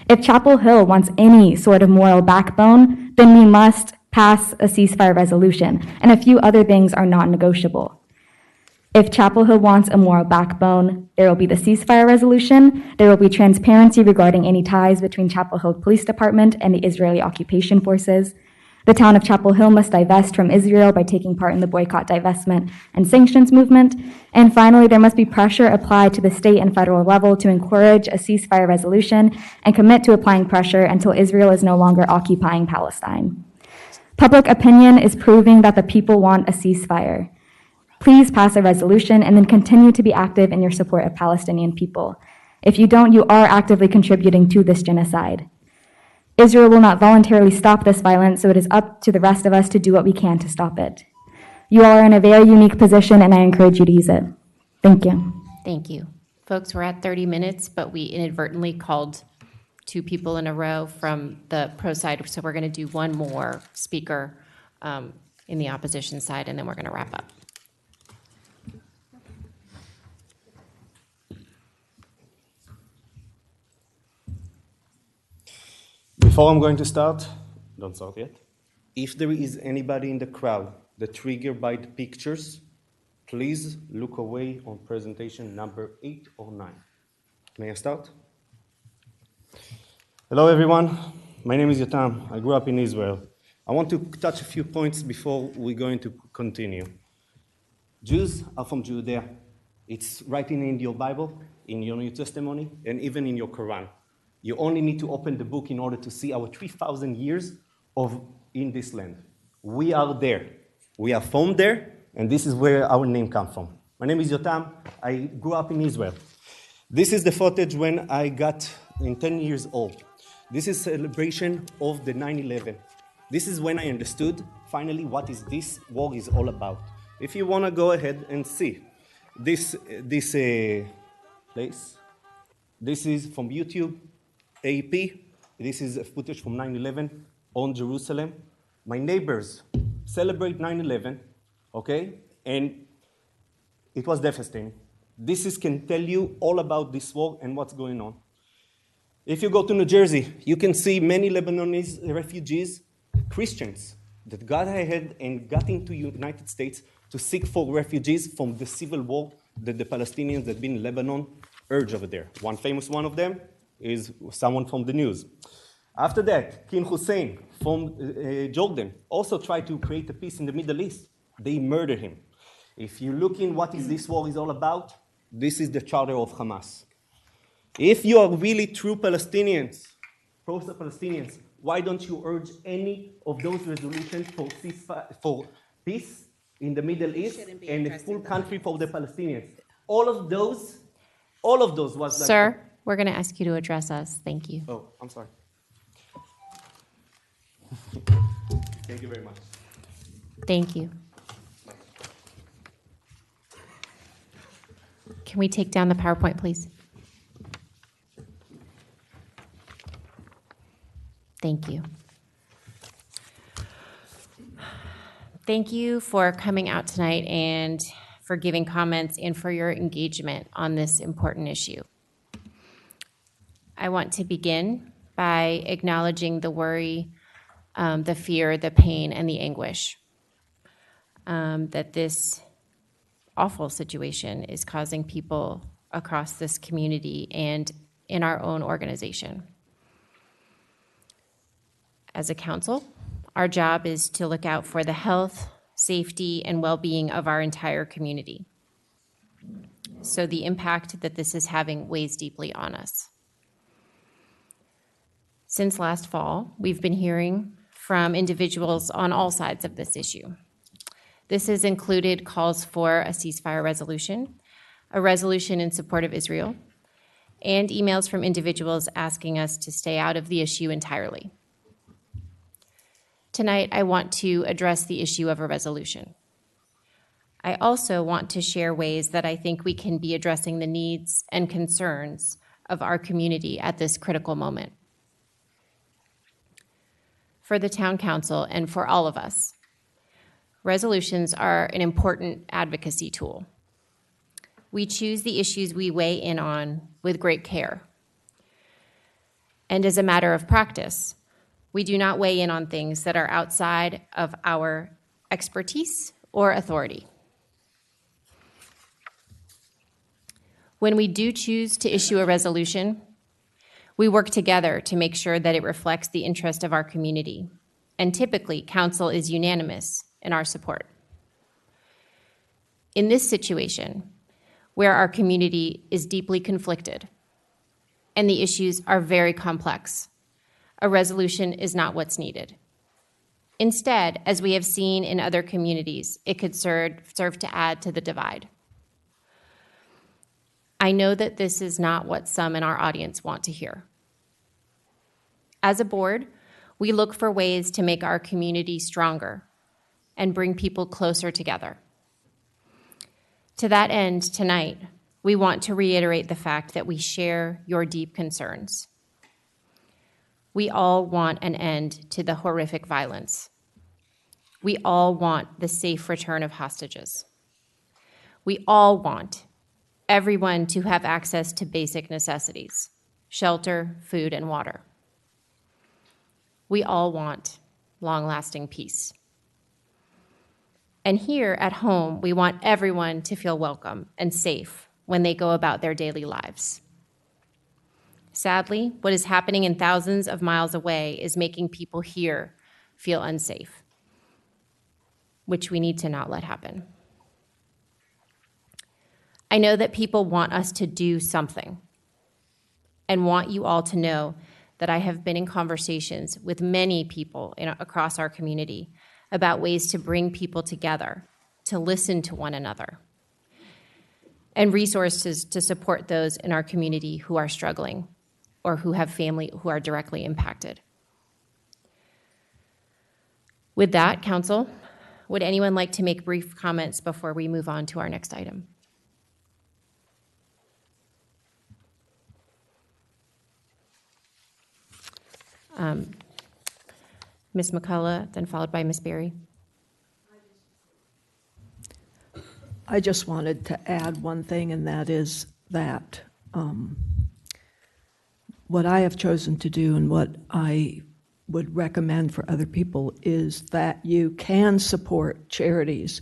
If Chapel Hill wants any sort of moral backbone, then we must pass a ceasefire resolution, and a few other things are not negotiable. If Chapel Hill wants a moral backbone, there will be the ceasefire resolution, there will be transparency regarding any ties between Chapel Hill Police Department and the Israeli occupation forces. The town of Chapel Hill must divest from Israel by taking part in the boycott, divestment, and sanctions movement. And finally, there must be pressure applied to the state and federal level to encourage a ceasefire resolution and commit to applying pressure until Israel is no longer occupying Palestine. Public opinion is proving that the people want a ceasefire. Please pass a resolution and then continue to be active in your support of Palestinian people. If you don't, you are actively contributing to this genocide. Israel will not voluntarily stop this violence, so it is up to the rest of us to do what we can to stop it. You all are in a very unique position, and I encourage you to use it. Thank you. Thank you. Folks, we're at 30 minutes, but we inadvertently called two people in a row from the pro side, so we're going to do one more speaker in the opposition side, and then we're going to wrap up. Before I'm going to start, don't start yet. If there is anybody in the crowd that triggered by the pictures, please look away on presentation number 8 or 9. May I start? Hello, everyone. My name is Yotam. I grew up in Israel. I want to touch a few points before we're going to continue. Jews are from Judea. It's written in your Bible, in your New Testimony, and even in your Quran. You only need to open the book in order to see our 3,000 years in this land. We are there. We are from there, and this is where our name comes from. My name is Yotam. I grew up in Israel. This is the footage when I got 10 years old. This is celebration of the 9/11. This is when I understood finally what is this war is all about. If you want to go ahead and see this place, this is from YouTube, AP. This is a footage from 9/11 on Jerusalem. My neighbors celebrate 9/11, okay? And it was devastating. This can tell you all about this war and what's going on. If you go to New Jersey, you can see many Lebanese refugees, Christians, that got ahead and got into United States to seek for refugees from the civil war that the Palestinians that been in Lebanon urged over there. One famous one of them is someone from the news. After that, King Hussein from Jordan also tried to create a peace in the Middle East. They murdered him. If you look in what is this war is all about, this is the charter of Hamas. If you are really true Palestinians, pro-Palestinians, why don't you urge any of those resolutions for peace in the Middle East and a full country for the Palestinians? All of those was like... Sir, we're going to ask you to address us. Thank you. Oh, I'm sorry. Thank you very much. Thank you. Can we take down the PowerPoint, please? Thank you. Thank you for coming out tonight and for giving comments and for your engagement on this important issue. I want to begin by acknowledging the worry, the fear, the pain, and the anguish that this awful situation is causing people across this community and in our own organization. As a council, our job is to look out for the health, safety, and well-being of our entire community. So the impact that this is having weighs deeply on us. Since last fall, we've been hearing from individuals on all sides of this issue. This has included calls for a ceasefire resolution, a resolution in support of Israel, and emails from individuals asking us to stay out of the issue entirely. Tonight, I want to address the issue of a resolution. I also want to share ways that I think we can be addressing the needs and concerns of our community at this critical moment. For the town council and for all of us, resolutions are an important advocacy tool. We choose the issues we weigh in on with great care. And as a matter of practice, we do not weigh in on things that are outside of our expertise or authority. When we do choose to issue a resolution, we work together to make sure that it reflects the interest of our community. And typically, council is unanimous in our support. In this situation, where our community is deeply conflicted and the issues are very complex, a resolution is not what's needed. Instead, as we have seen in other communities, it could serve to add to the divide. I know that this is not what some in our audience want to hear. As a board, we look for ways to make our community stronger and bring people closer together. To that end, tonight, we want to reiterate the fact that we share your deep concerns. We all want an end to the horrific violence. We all want the safe return of hostages. We all want everyone to have access to basic necessities, shelter, food, and water. We all want long-lasting peace. And here at home, we want everyone to feel welcome and safe when they go about their daily lives. Sadly, what is happening in thousands of miles away is making people here feel unsafe, which we need to not let happen. I know that people want us to do something and want you all to know that I have been in conversations with many people across our community about ways to bring people together, to listen to one another, and resources to support those in our community who are struggling or who have family who are directly impacted. With that, Council, would anyone like to make brief comments before we move on to our next item? Ms. McCullough, then followed by Ms. Berry. I just wanted to add one thing, and that is that what I have chosen to do and what I would recommend for other people is that you can support charities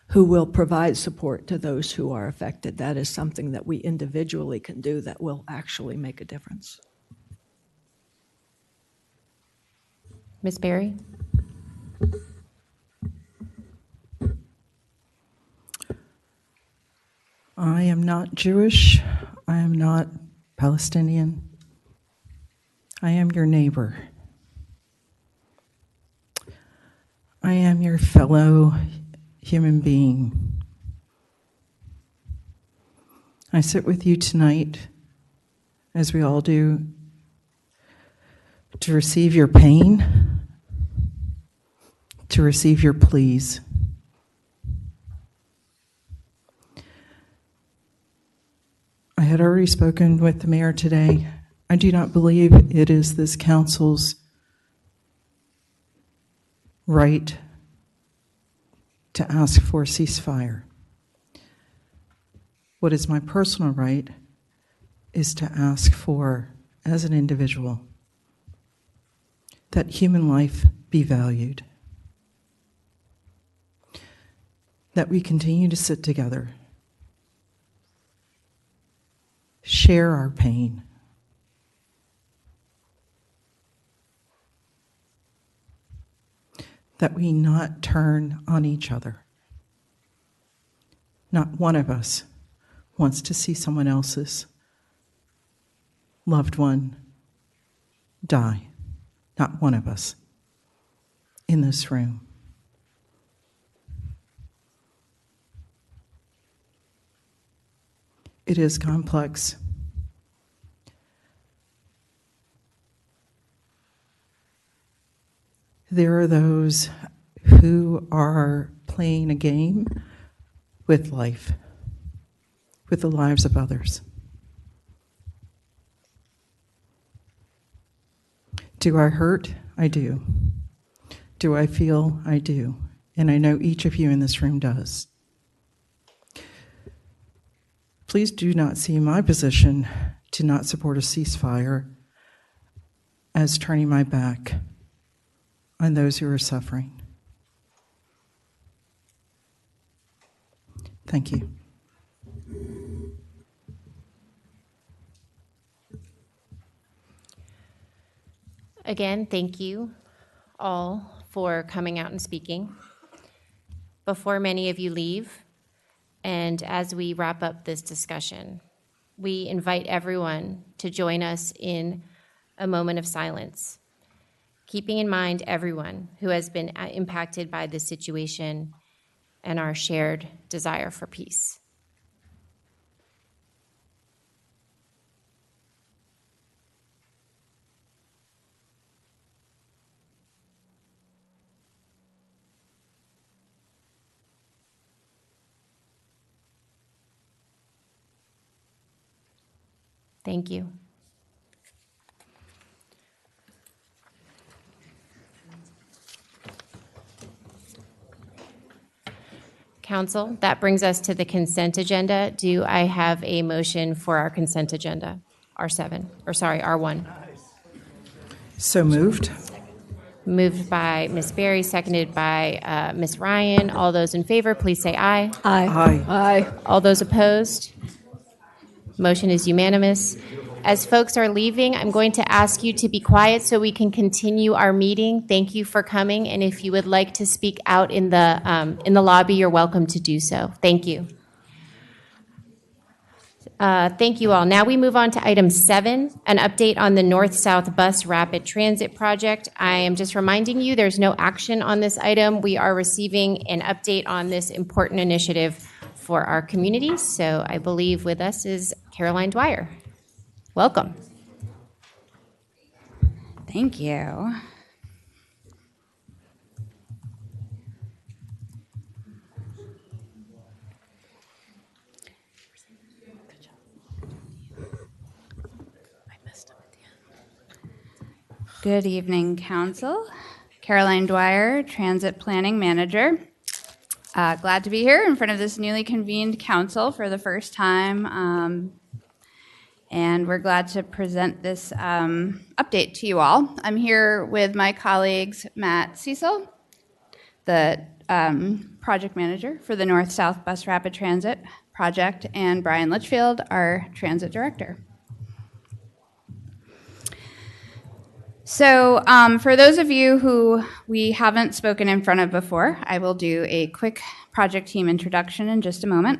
who will provide support to those who are affected. That is something that we individually can do that will actually make a difference. Ms. Berry? I am not Jewish. I am not Palestinian. I am your neighbor. I am your fellow human being. I sit with you tonight, as we all do, to receive your pain, to receive your pleas. I had already spoken with the mayor today. I do not believe it is this council's right to ask for a ceasefire. What is my personal right is to ask for, as an individual, that human life be valued, that we continue to sit together, share our pain, that we not turn on each other. Not one of us wants to see someone else's loved one die. Not one of us in this room. It is complex. There are those who are playing a game with life, with the lives of others. Do I hurt? I do. Do I feel? I do. And I know each of you in this room does. Please do not see my position to not support a ceasefire as turning my back on those who are suffering. Thank you. Again, thank you all for coming out and speaking. Before many of you leave, and as we wrap up this discussion, we invite everyone to join us in a moment of silence, keeping in mind everyone who has been impacted by this situation and our shared desire for peace. Thank you. Council, that brings us to the consent agenda. Do I have a motion for our consent agenda? R1. So moved. Moved by Ms. Berry, seconded by Ms. Ryan. All those in favor, please say aye. Aye. Aye. Aye. All those opposed? Motion is unanimous. As folks are leaving, I'm going to ask you to be quiet so we can continue our meeting. Thank you for coming, and if you would like to speak out in the lobby, you're welcome to do so. Thank you. Thank you all. Now we move on to item 7, an update on the North-South Bus Rapid Transit Project. I am just reminding you there's no action on this item. We are receiving an update on this important initiative for our community. So I believe with us is Caroline Dwyer. Welcome. Thank you. Good evening, Council. Caroline Dwyer, Transit Planning Manager. Glad to be here in front of this newly convened council for the first time. And we're glad to present this update to you all. I'm here with my colleagues, Matt Cecil, the project manager for the North-South Bus Rapid Transit Project, and Brian Litchfield, our transit director. So for those of you who we haven't spoken in front of before, I will do a quick project team introduction in just a moment.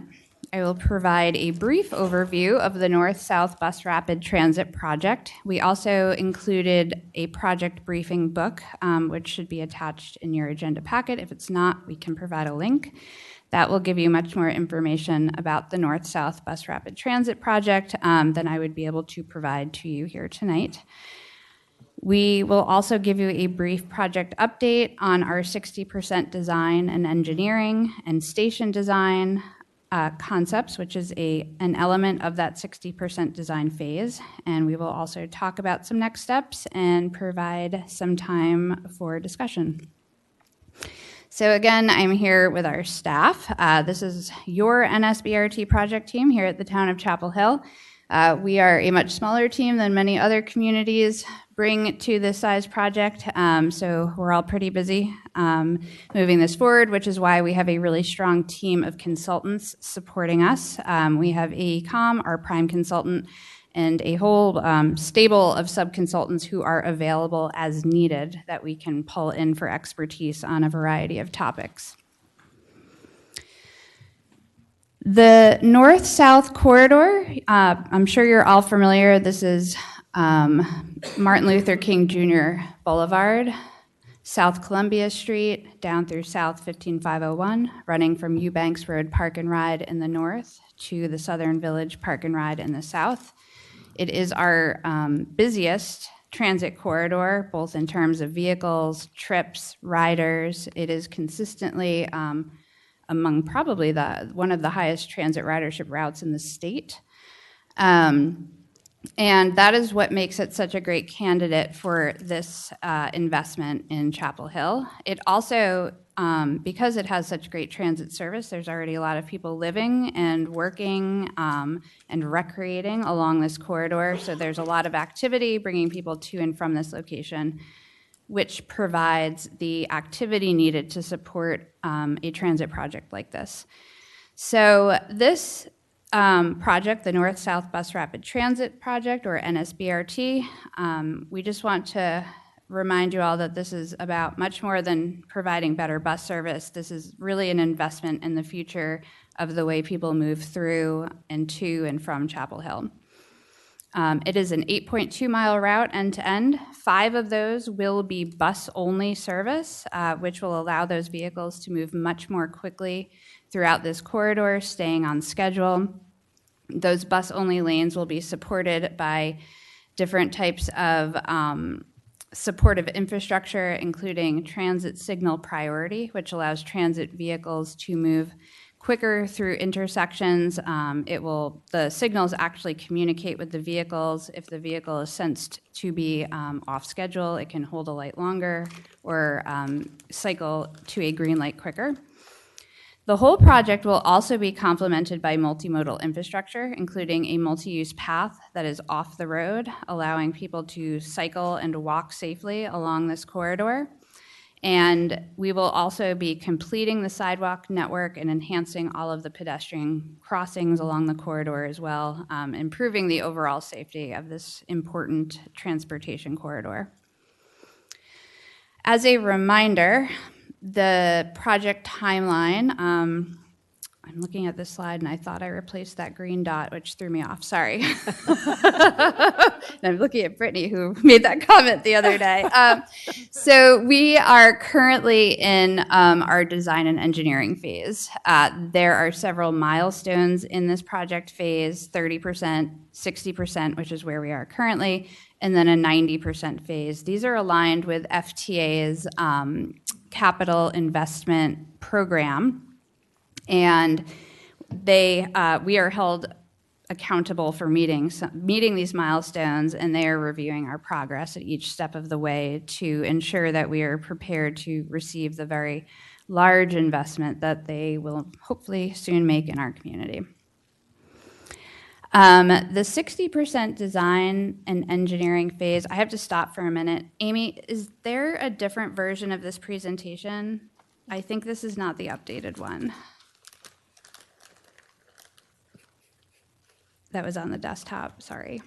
I will provide a brief overview of the North-South Bus Rapid Transit Project. We also included a project briefing book, which should be attached in your agenda packet. If it's not, we can provide a link. That will give you much more information about the North-South Bus Rapid Transit Project than I would be able to provide to you here tonight. We will also give you a brief project update on our 60% design and engineering and station design concepts, which is an element of that 60% design phase. And we will also talk about some next steps and provide some time for discussion. So again, I'm here with our staff. This is your NSBRT project team here at the town of Chapel Hill. We are a much smaller team than many other communities bring to this size project, so we're all pretty busy moving this forward, which is why we have a really strong team of consultants supporting us. We have AECOM, our prime consultant, and a whole stable of sub-consultants who are available as needed that we can pull in for expertise on a variety of topics. The North-South corridor, I'm sure you're all familiar. This is Martin Luther King Jr. Boulevard, South Columbia Street, down through South 15501, running from Eubanks Road Park and Ride in the north to the Southern Village Park and Ride in the south. It is our busiest transit corridor, both in terms of vehicles, trips, riders. It is consistently among probably one of the highest transit ridership routes in the state. And that is what makes it such a great candidate for this investment in Chapel Hill. It also, because it has such great transit service, there's already a lot of people living and working and recreating along this corridor. So there's a lot of activity bringing people to and from this location, which provides the activity needed to support a transit project like this. So this project, the North-South Bus Rapid Transit Project, or NSBRT, we just want to remind you all that this is about much more than providing better bus service. This is really an investment in the future of the way people move through and to and from Chapel Hill. It is an 8.2-mile route end-to-end. 5 of those will be bus-only service, which will allow those vehicles to move much more quickly throughout this corridor, staying on schedule. Those bus-only lanes will be supported by different types of supportive infrastructure, including transit signal priority, which allows transit vehicles to move quicker through intersections. The signals actually communicate with the vehicles. If the vehicle is sensed to be off schedule, it can hold a light longer or cycle to a green light quicker. The whole project will also be complemented by multimodal infrastructure, including a multi-use path that is off the road, allowing people to cycle and walk safely along this corridor. And we will also be completing the sidewalk network and enhancing all of the pedestrian crossings along the corridor as well, improving the overall safety of this important transportation corridor. As a reminder, the project timeline, I'm looking at this slide and I thought I replaced that green dot, which threw me off, sorry. And I'm looking at Brittany, who made that comment the other day. So we are currently in our design and engineering phase. There are several milestones in this project phase, 30%, 60%, which is where we are currently, and then a 90% phase. These are aligned with FTA's capital investment program. And we are held accountable for meeting these milestones, and they are reviewing our progress at each step of the way to ensure that we are prepared to receive the very large investment that they will hopefully soon make in our community. The 60% design and engineering phase, I have to stop for a minute. Amy, is there a different version of this presentation? I think this is not the updated one. That was on the desktop, sorry.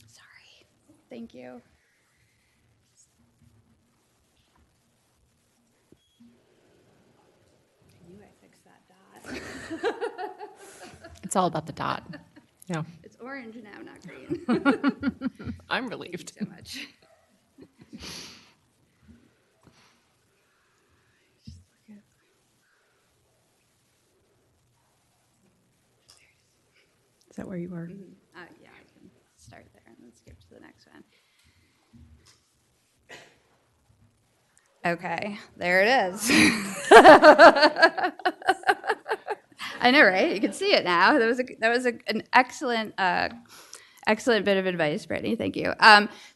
Sorry, thank you. It's all about the dot. Yeah. It's orange now, not green. I'm relieved. Thank you so much. Is that where you are? Yeah, I can start there and then skip to the next one. Okay, there it is. I know, right? You can see it now. That was an excellent excellent bit of advice, Brittany. Thank you.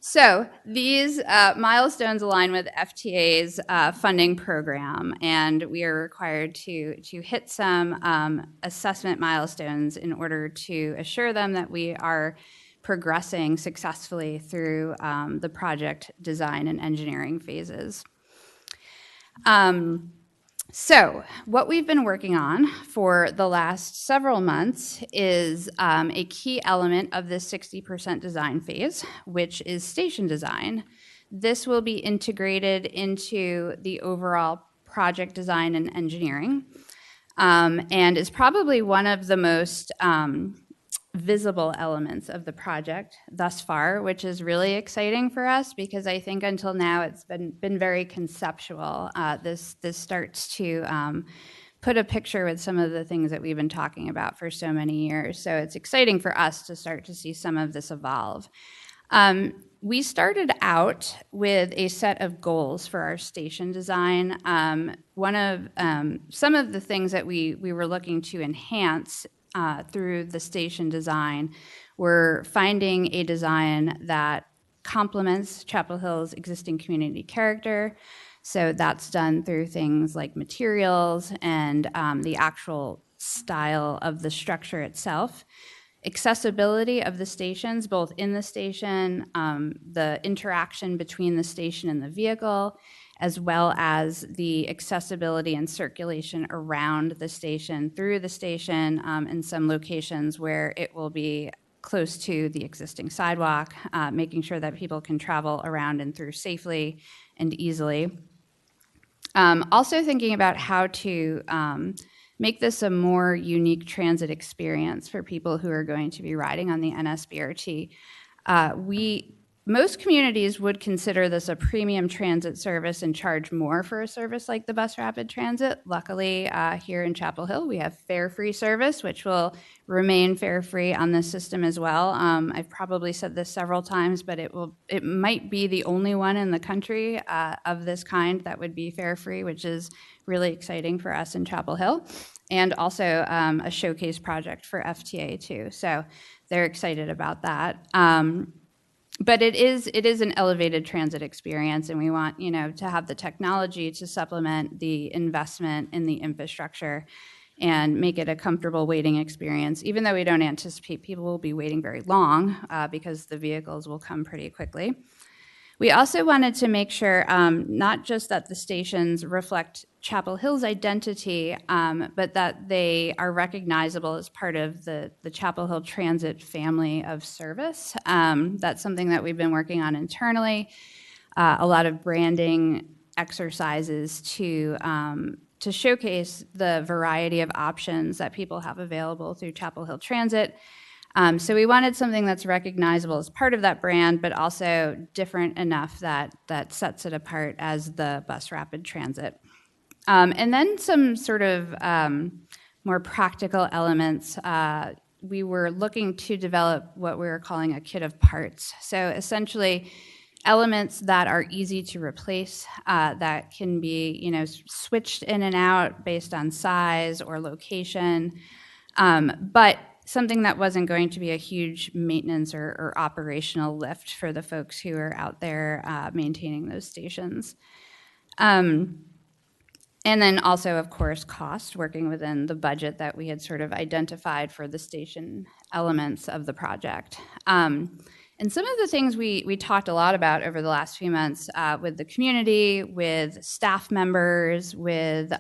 So these milestones align with FTA's funding program, and we are required to hit some assessment milestones in order to assure them that we are progressing successfully through the project design and engineering phases. So what we've been working on for the last several months is a key element of this 60% design phase, which is station design. This will be integrated into the overall project design and engineering, and is probably one of the most visible elements of the project thus far, which is really exciting for us because I think until now it's been very conceptual. This starts to put a picture with some of the things that we've been talking about for so many years. So it's exciting for us to start to see some of this evolve. We started out with a set of goals for our station design. Some of the things that we were looking to enhance through the station design, we're finding a design that complements Chapel Hill's existing community character. So that's done through things like materials and the actual style of the structure itself. Accessibility of the stations, both in the station, the interaction between the station and the vehicle, as well as the accessibility and circulation around the station, through the station, in some locations where it will be close to the existing sidewalk, making sure that people can travel around and through safely and easily. Also thinking about how to make this a more unique transit experience for people who are going to be riding on the NSBRT. most communities would consider this a premium transit service and charge more for a service like the Bus Rapid Transit. Luckily, here in Chapel Hill, we have fare-free service, which will remain fare-free on this system as well. I've probably said this several times, but it might be the only one in the country of this kind that would be fare-free, which is really exciting for us in Chapel Hill, and also a showcase project for FTA too. So they're excited about that. But it is an elevated transit experience, and we want to have the technology to supplement the investment in the infrastructure and make it a comfortable waiting experience, even though we don't anticipate people will be waiting very long because the vehicles will come pretty quickly. We also wanted to make sure not just that the stations reflect Chapel Hill's identity, but that they are recognizable as part of the Chapel Hill Transit family of service. That's something that we've been working on internally. A lot of branding exercises to showcase the variety of options that people have available through Chapel Hill Transit. So we wanted something that's recognizable as part of that brand, but also different enough that sets it apart as the Bus Rapid Transit. And then some sort of more practical elements. We were looking to develop what we were calling a kit of parts. So essentially, elements that are easy to replace, that can be switched in and out based on size or location, but something that wasn't going to be a huge maintenance or operational lift for the folks who are out there maintaining those stations. And then also, of course, cost, working within the budget that we had sort of identified for the station elements of the project. And some of the things we talked a lot about over the last few months with the community, with staff members, with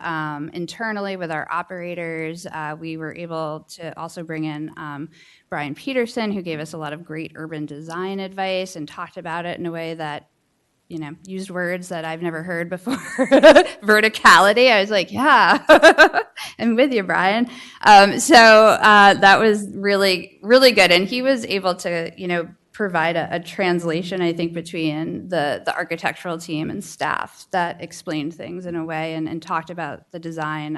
internally with our operators, we were able to also bring in Brian Peterson, who gave us a lot of great urban design advice and talked about it in a way that used words that I've never heard before. Verticality. I was like, yeah, I'm with you, Brian. So that was really, really good. And he was able to, provide a translation, I think, between the architectural team and staff that explained things in a way and talked about the design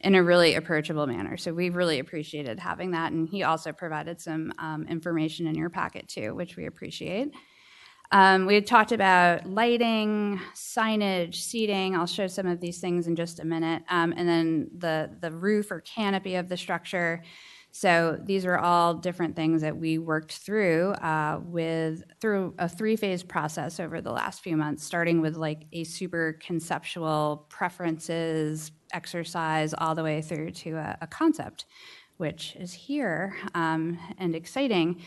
in a really approachable manner. So we really appreciated having that. And he also provided some information in your packet too, which we appreciate. We had talked about lighting, signage, seating. I'll show some of these things in just a minute. And then the roof or canopy of the structure. So these are all different things that we worked through through a 3-phase process over the last few months, starting with like a super conceptual preferences exercise all the way through to a concept, which is here and exciting.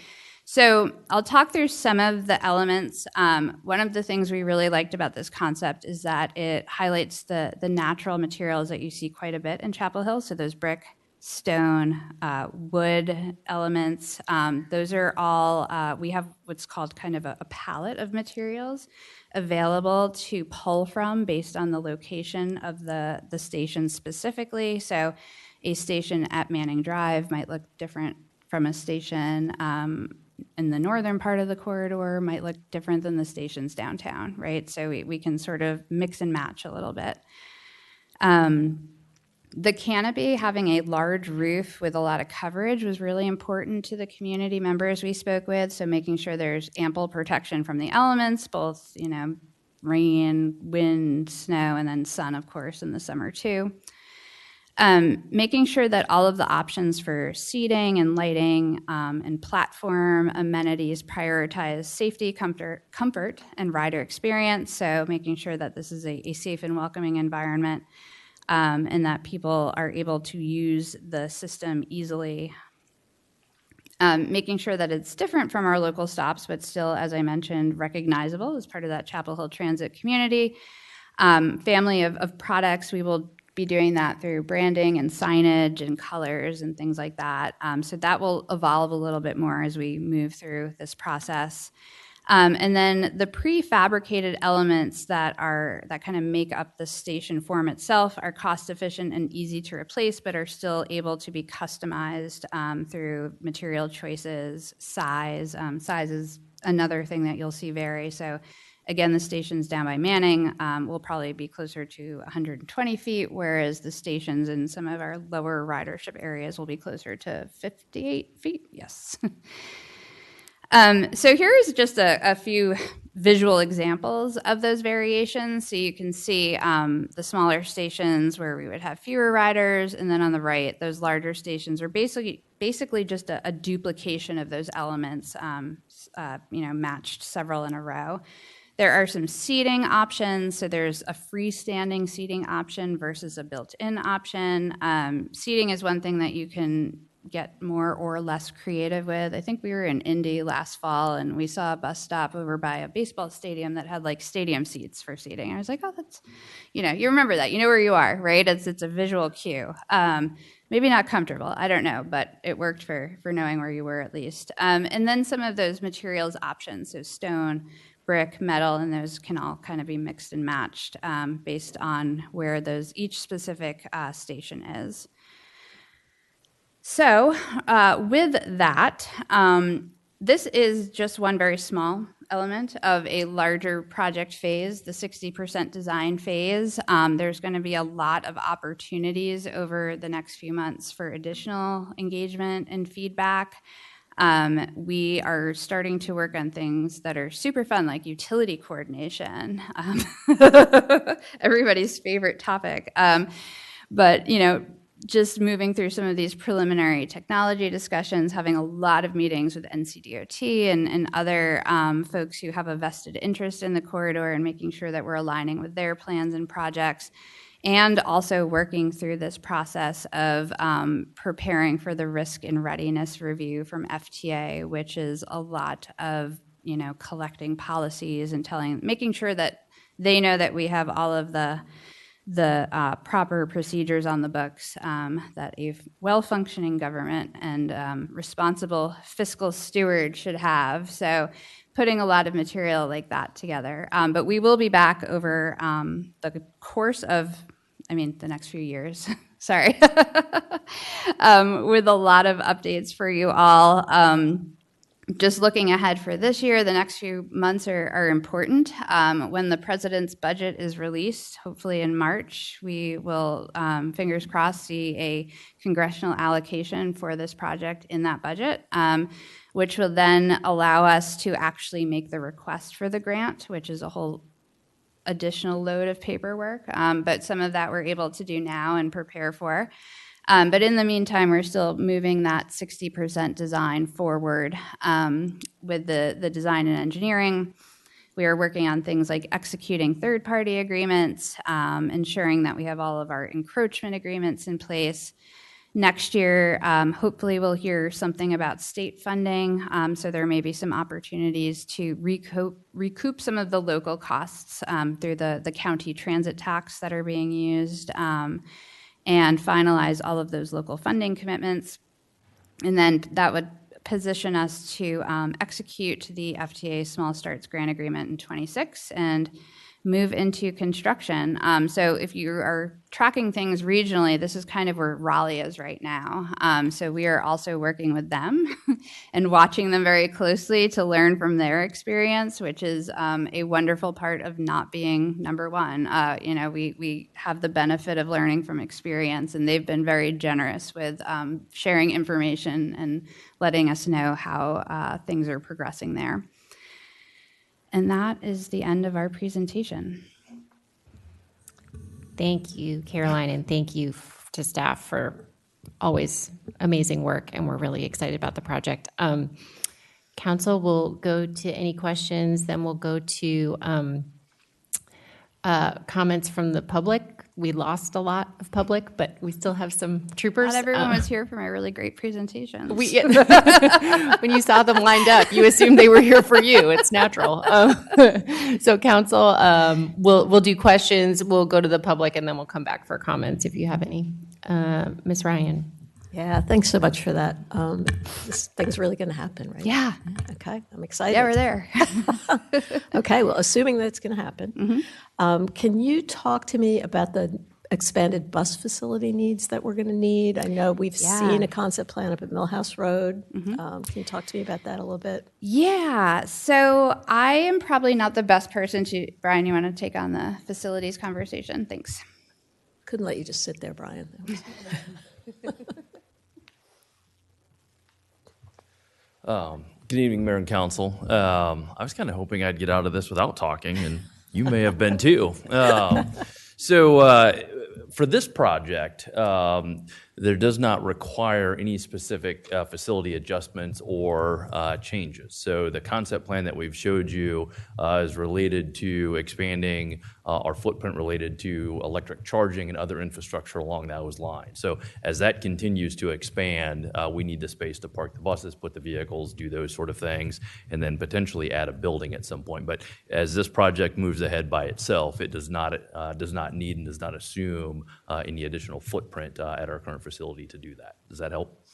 So I'll talk through some of the elements. One of the things we really liked about this concept is that it highlights the natural materials that you see quite a bit in Chapel Hill. So those brick, stone, wood elements, those are all, we have what's called kind of a palette of materials available to pull from based on the location of the station specifically. So a station at Manning Drive might look different from a station in the northern part of the corridor, might look different than the stations downtown, right? So we can sort of mix and match a little bit. The canopy, having a large roof with a lot of coverage, was really important to the community members we spoke with. So making sure there's ample protection from the elements, both rain, wind, snow, and then sun, of course, in the summer too. Making sure that all of the options for seating and lighting and platform amenities prioritize safety, comfort, and rider experience. So making sure that this is a safe and welcoming environment. And that people are able to use the system easily. Making sure that it's different from our local stops, but still, as I mentioned, recognizable as part of that Chapel Hill Transit community. Family of products, we will be doing that through branding and signage and colors and things like that. So that will evolve a little bit more as we move through this process. And then the prefabricated elements that kind of make up the station form itself are cost efficient and easy to replace, but are still able to be customized through material choices, size. Size is another thing that you'll see vary. So again, the stations down by Manning will probably be closer to 120 feet, whereas the stations in some of our lower ridership areas will be closer to 58 feet. Yes. So here's just a few visual examples of those variations. So you can see the smaller stations where we would have fewer riders, and then on the right, those larger stations are basically just a duplication of those elements, matched several in a row. There are some seating options. So there's a freestanding seating option versus a built-in option. Seating is one thing that you can get more or less creative with. I think we were in Indy last fall and we saw a bus stop over by a baseball stadium that had like stadium seats for seating. I was like, oh, that's, you remember that. You know where you are, right? It's a visual cue. Maybe not comfortable, I don't know, but it worked for knowing where you were at least. And then some of those materials options, so stone, brick, metal, and those can all kind of be mixed and matched based on where each specific station is. So with that, this is just one very small element of a larger project phase, the 60% design phase. There's going to be a lot of opportunities over the next few months for additional engagement and feedback. We are starting to work on things that are super fun, like utility coordination, everybody's favorite topic. But, just moving through some of these preliminary technology discussions, having a lot of meetings with NCDOT and other folks who have a vested interest in the corridor and making sure that we're aligning with their plans and projects, and also working through this process of preparing for the risk and readiness review from FTA, which is a lot of, collecting policies and making sure that they know that we have all of the proper procedures on the books that a well-functioning government and responsible fiscal steward should have. So putting a lot of material like that together. But we will be back over the course of, the next few years, sorry, with a lot of updates for you all. Just looking ahead for this year, the next few months are important. When the president's budget is released, hopefully in March, we will, fingers crossed, see a congressional allocation for this project in that budget, which will then allow us to actually make the request for the grant, which is a whole additional load of paperwork. But some of that we're able to do now and prepare for. But in the meantime, we're still moving that 60% design forward with the design and engineering. We are working on things like executing third-party agreements, ensuring that we have all of our encroachment agreements in place. Next year, hopefully we'll hear something about state funding, so there may be some opportunities to recoup some of the local costs through the county transit tax that are being used, and finalize all of those local funding commitments. And then that would position us to execute the FTA Small Starts Grant Agreement in 26 and move into construction. So if you are tracking things regionally, this is kind of where Raleigh is right now. So we are also working with them and watching them very closely to learn from their experience, which is a wonderful part of not being number one. We have the benefit of learning from experience, and they've been very generous with sharing information and letting us know how things are progressing there. And that is the end of our presentation. Thank you, Caroline, and thank you to staff for always amazing work, and we're really excited about the project. Council will go to any questions, then we'll go to comments from the public. We lost a lot of public, but we still have some troopers. Not everyone was here for my really great presentations. When you saw them lined up, you assumed they were here for you. It's natural. So council, we'll do questions. We'll go to the public, and then we'll come back for comments if you have any. Ms. Ryan. Yeah, thanks so much for that. This thing's really going to happen, right? Yeah. Okay, I'm excited. Yeah, we're there. Okay, well, assuming that it's going to happen, can you talk to me about the expanded bus facility needs that we're going to need? I know we've seen a concept plan up at Millhouse Road. Can you talk to me about that a little bit? Yeah, so I am probably not the best person to, Brian, you want to take on the facilities conversation? Thanks. Couldn't let you just sit there, Brian. Good evening, Mayor and Council. I was kind of hoping I'd get out of this without talking, and you may have been too. For this project, there does not require any specific facility adjustments or changes. So the concept plan that we've showed you is related to expanding our footprint related to electric charging and other infrastructure along those lines. So as that continues to expand, we need the space to park the buses, put the vehicles, do those sort of things, and then potentially add a building at some point. But as this project moves ahead by itself, it does not need and does not assume any additional footprint at our current facility to do that. Does that help?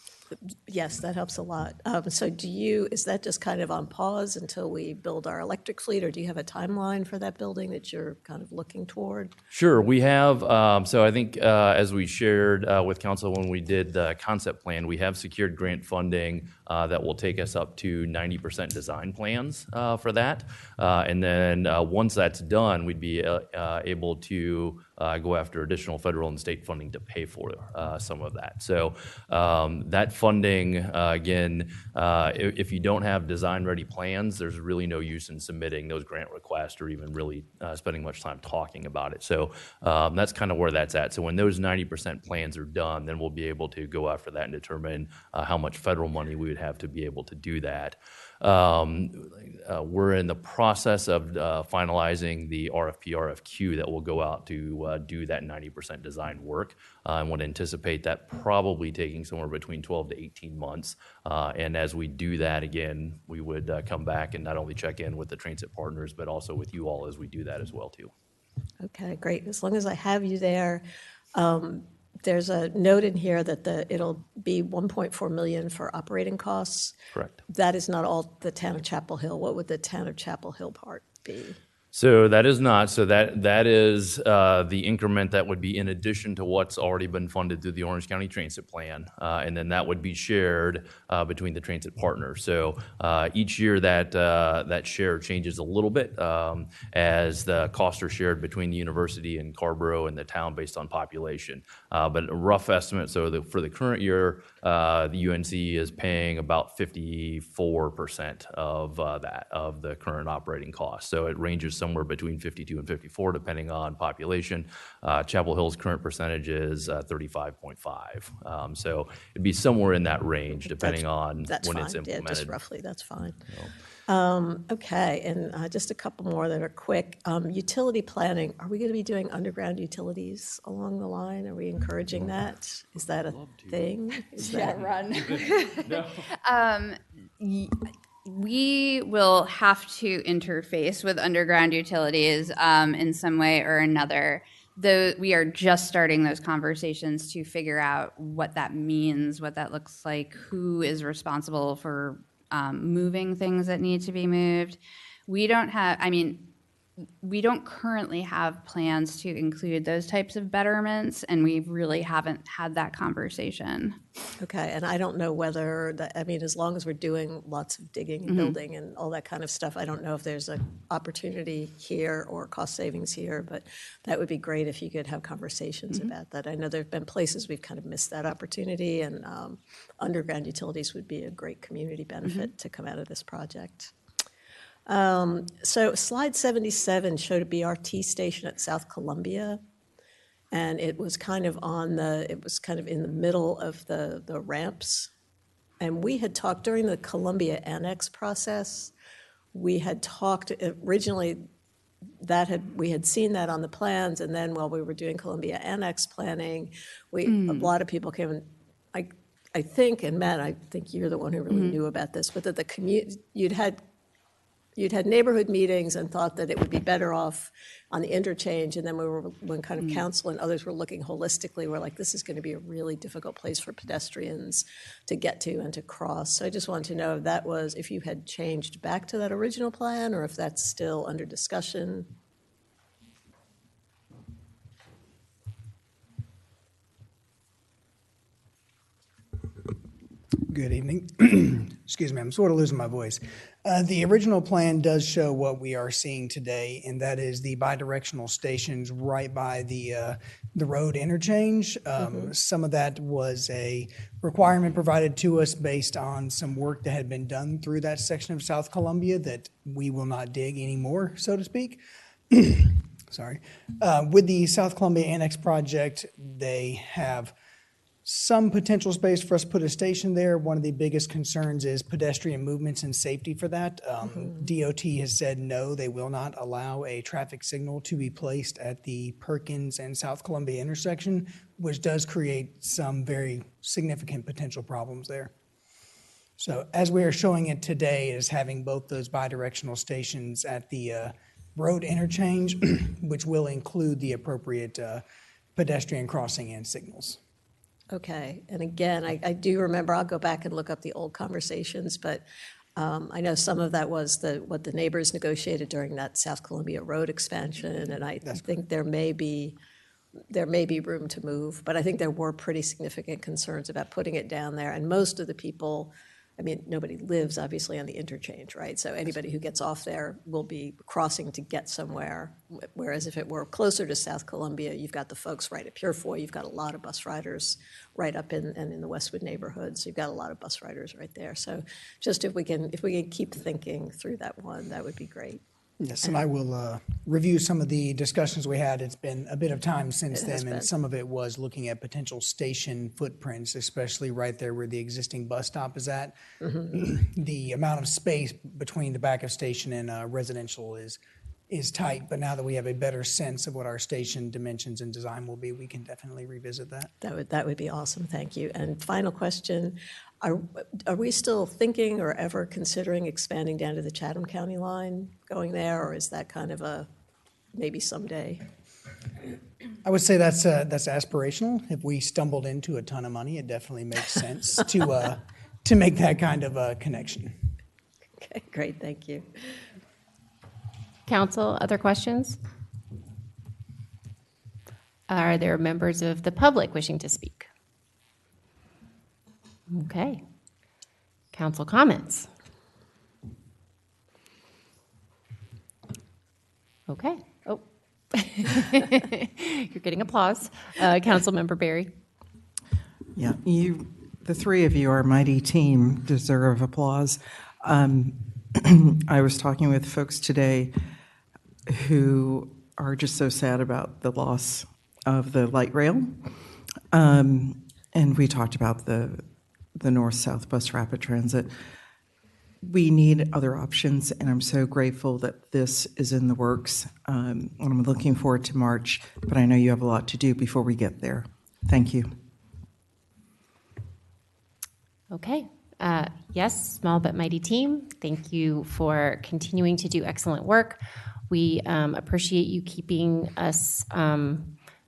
Yes, that helps a lot. So is that just kind of on pause until we build our electric fleet, or do you have a timeline for that building that you're kind of looking toward? Sure, we have. So I think as we shared with council when we did the concept plan, we have secured grant funding that will take us up to 90% design plans for that. And then once that's done, we'd be able to go after additional federal and state funding to pay for some of that. So that funding, again, if you don't have design-ready plans, there's really no use in submitting those grant requests or even really spending much time talking about it. So that's kind of where that's at. So when those 90% plans are done, then we'll be able to go after that and determine how much federal money we would have to be able to do that. We're in the process of finalizing the RFQ that will go out to do that 90% design work. I would anticipate that probably taking somewhere between 12 to 18 months. And as we do that, again, we would come back and not only check in with the transit partners, but also with you all as we do that as well, too. Okay, great. As long as I have you there, there's a note in here that it'll be $1.4 million for operating costs. Correct. That is not all the town of Chapel Hill. What would the town of Chapel Hill part be? So that is not. So that is the increment that would be in addition to what's already been funded through the Orange County Transit Plan, and then that would be shared between the transit partners. So each year that share changes a little bit as the costs are shared between the university and Carborough and the town based on population. But a rough estimate. So for the current year, the UNC is paying about 54% of the current operating cost. So it ranges somewhere between 52 and 54, depending on population. Chapel Hill's current percentage is 35.5. So it'd be somewhere in that range, depending on when it's implemented. Yeah, just roughly, that's fine. Okay, and just a couple more that are quick. Utility planning, are we going to be doing underground utilities along the line? Are we encouraging that? Is that a thing? Run. We will have to interface with underground utilities in some way or another. Though we are just starting those conversations to figure out what that means, what that looks like, who is responsible for moving things that need to be moved. We don't currently have plans to include those types of betterments, and we really haven't had that conversation. Okay, and I don't know whether, as long as we're doing lots of digging and building and all that kind of stuff, I don't know if there's an opportunity here or cost savings here, but that would be great if you could have conversations about that. I know there have been places we've kind of missed that opportunity, and underground utilities would be a great community benefit to come out of this project. So slide 77 showed a BRT station at South Columbia, and it was kind of in the middle of the ramps. And we had talked during the Columbia Annex process, we had talked originally we had seen that on the plans, and then while we were doing Columbia Annex planning, a lot of people came and I think, and Matt, I think you're the one who really knew about this, but that you'd had neighborhood meetings and thought that it would be better off on the interchange, and then when kind of council and others were looking holistically, we're like, this is going to be a really difficult place for pedestrians to get to and to cross. So I just wanted to know if you had changed back to that original plan, or if that's still under discussion. Good evening. Excuse me, I'm sort of losing my voice. The original plan does show what we are seeing today, and that is the bidirectional stations right by the road interchange. Some of that was a requirement provided to us based on some work that had been done through that section of South Columbia that we will not dig anymore, so to speak. Sorry. With the South Columbia Annex project, they have some potential space for us to put a station there. One of the biggest concerns is pedestrian movements and safety for that. DOT has said no, they will not allow a traffic signal to be placed at the Perkins and South Columbia intersection, which does create some very significant potential problems there. So as we are showing it today, is having both those bidirectional stations at the road interchange, which will include the appropriate pedestrian crossing and signals. Okay, and again, I do remember, I'll go back and look up the old conversations, but I know some of that was what the neighbors negotiated during that South Columbia Road expansion, and I think there may be room to move, but I think there were pretty significant concerns about putting it down there, and most of the people, I mean, nobody lives obviously on the interchange, right? So anybody who gets off there will be crossing to get somewhere. Whereas if it were closer to South Columbia, you've got the folks right at Purefoy, you've got a lot of bus riders right up in the Westwood neighborhood. So you've got a lot of bus riders right there. So just if we can keep thinking through that one, that would be great. Yes, and I will review some of the discussions we had. It's been a bit of time since then, and some of it was looking at potential station footprints, especially right there where the existing bus stop is at. The amount of space between the back of station and residential is tight, but now that we have a better sense of what our station dimensions and design will be, we can definitely revisit that. That would be awesome, thank you. And final question, are we still thinking or ever considering expanding down to the Chatham County line, going there, or is that kind of a maybe someday? I would say that's aspirational. If we stumbled into a ton of money, it definitely makes sense to make that kind of a connection. Okay, great, thank you. Council, other questions? Are there members of the public wishing to speak? Okay. Council comments? Okay. Oh. You're getting applause. Councilmember Berry. Yeah, the three of you, our mighty team, deserve applause. I was talking with folks today who are just so sad about the loss of the light rail. And we talked about the north-south bus rapid transit. We need other options, and I'm so grateful that this is in the works. And I'm looking forward to March, but I know you have a lot to do before we get there. Thank you. Okay. Yes, small but mighty team. Thank you for continuing to do excellent work. We appreciate you keeping us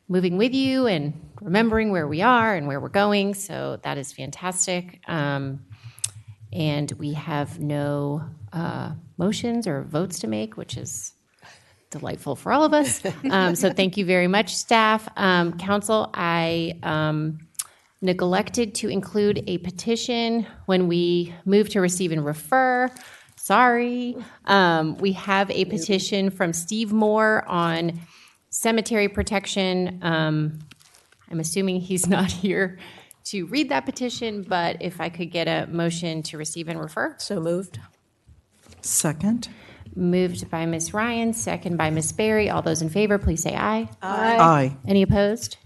moving with you and remembering where we are and where we're going. So that is fantastic. And we have no motions or votes to make, which is delightful for all of us. So thank you very much, staff. Council, I neglected to include a petition when we moved to receive and refer. Sorry. We have a petition from Steve Moore on cemetery protection. I'm assuming he's not here to read that petition, but if I could get a motion to receive and refer. So moved. Second. Moved by Ms. Ryan, second by Ms. Berry. All those in favor, please say aye. Aye. Aye. Any opposed?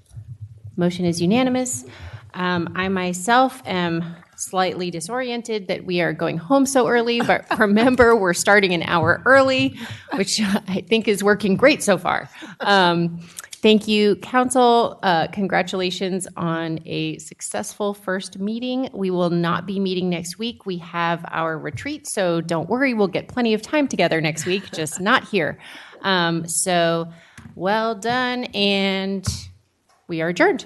Motion is unanimous. I myself am slightly disoriented that we are going home so early, but remember, we're starting an hour early, which I think is working great so far. Thank you, Council. Congratulations on a successful first meeting. We will not be meeting next week. We have our retreat, so don't worry, we'll get plenty of time together next week, just not here. So well done, and we are adjourned.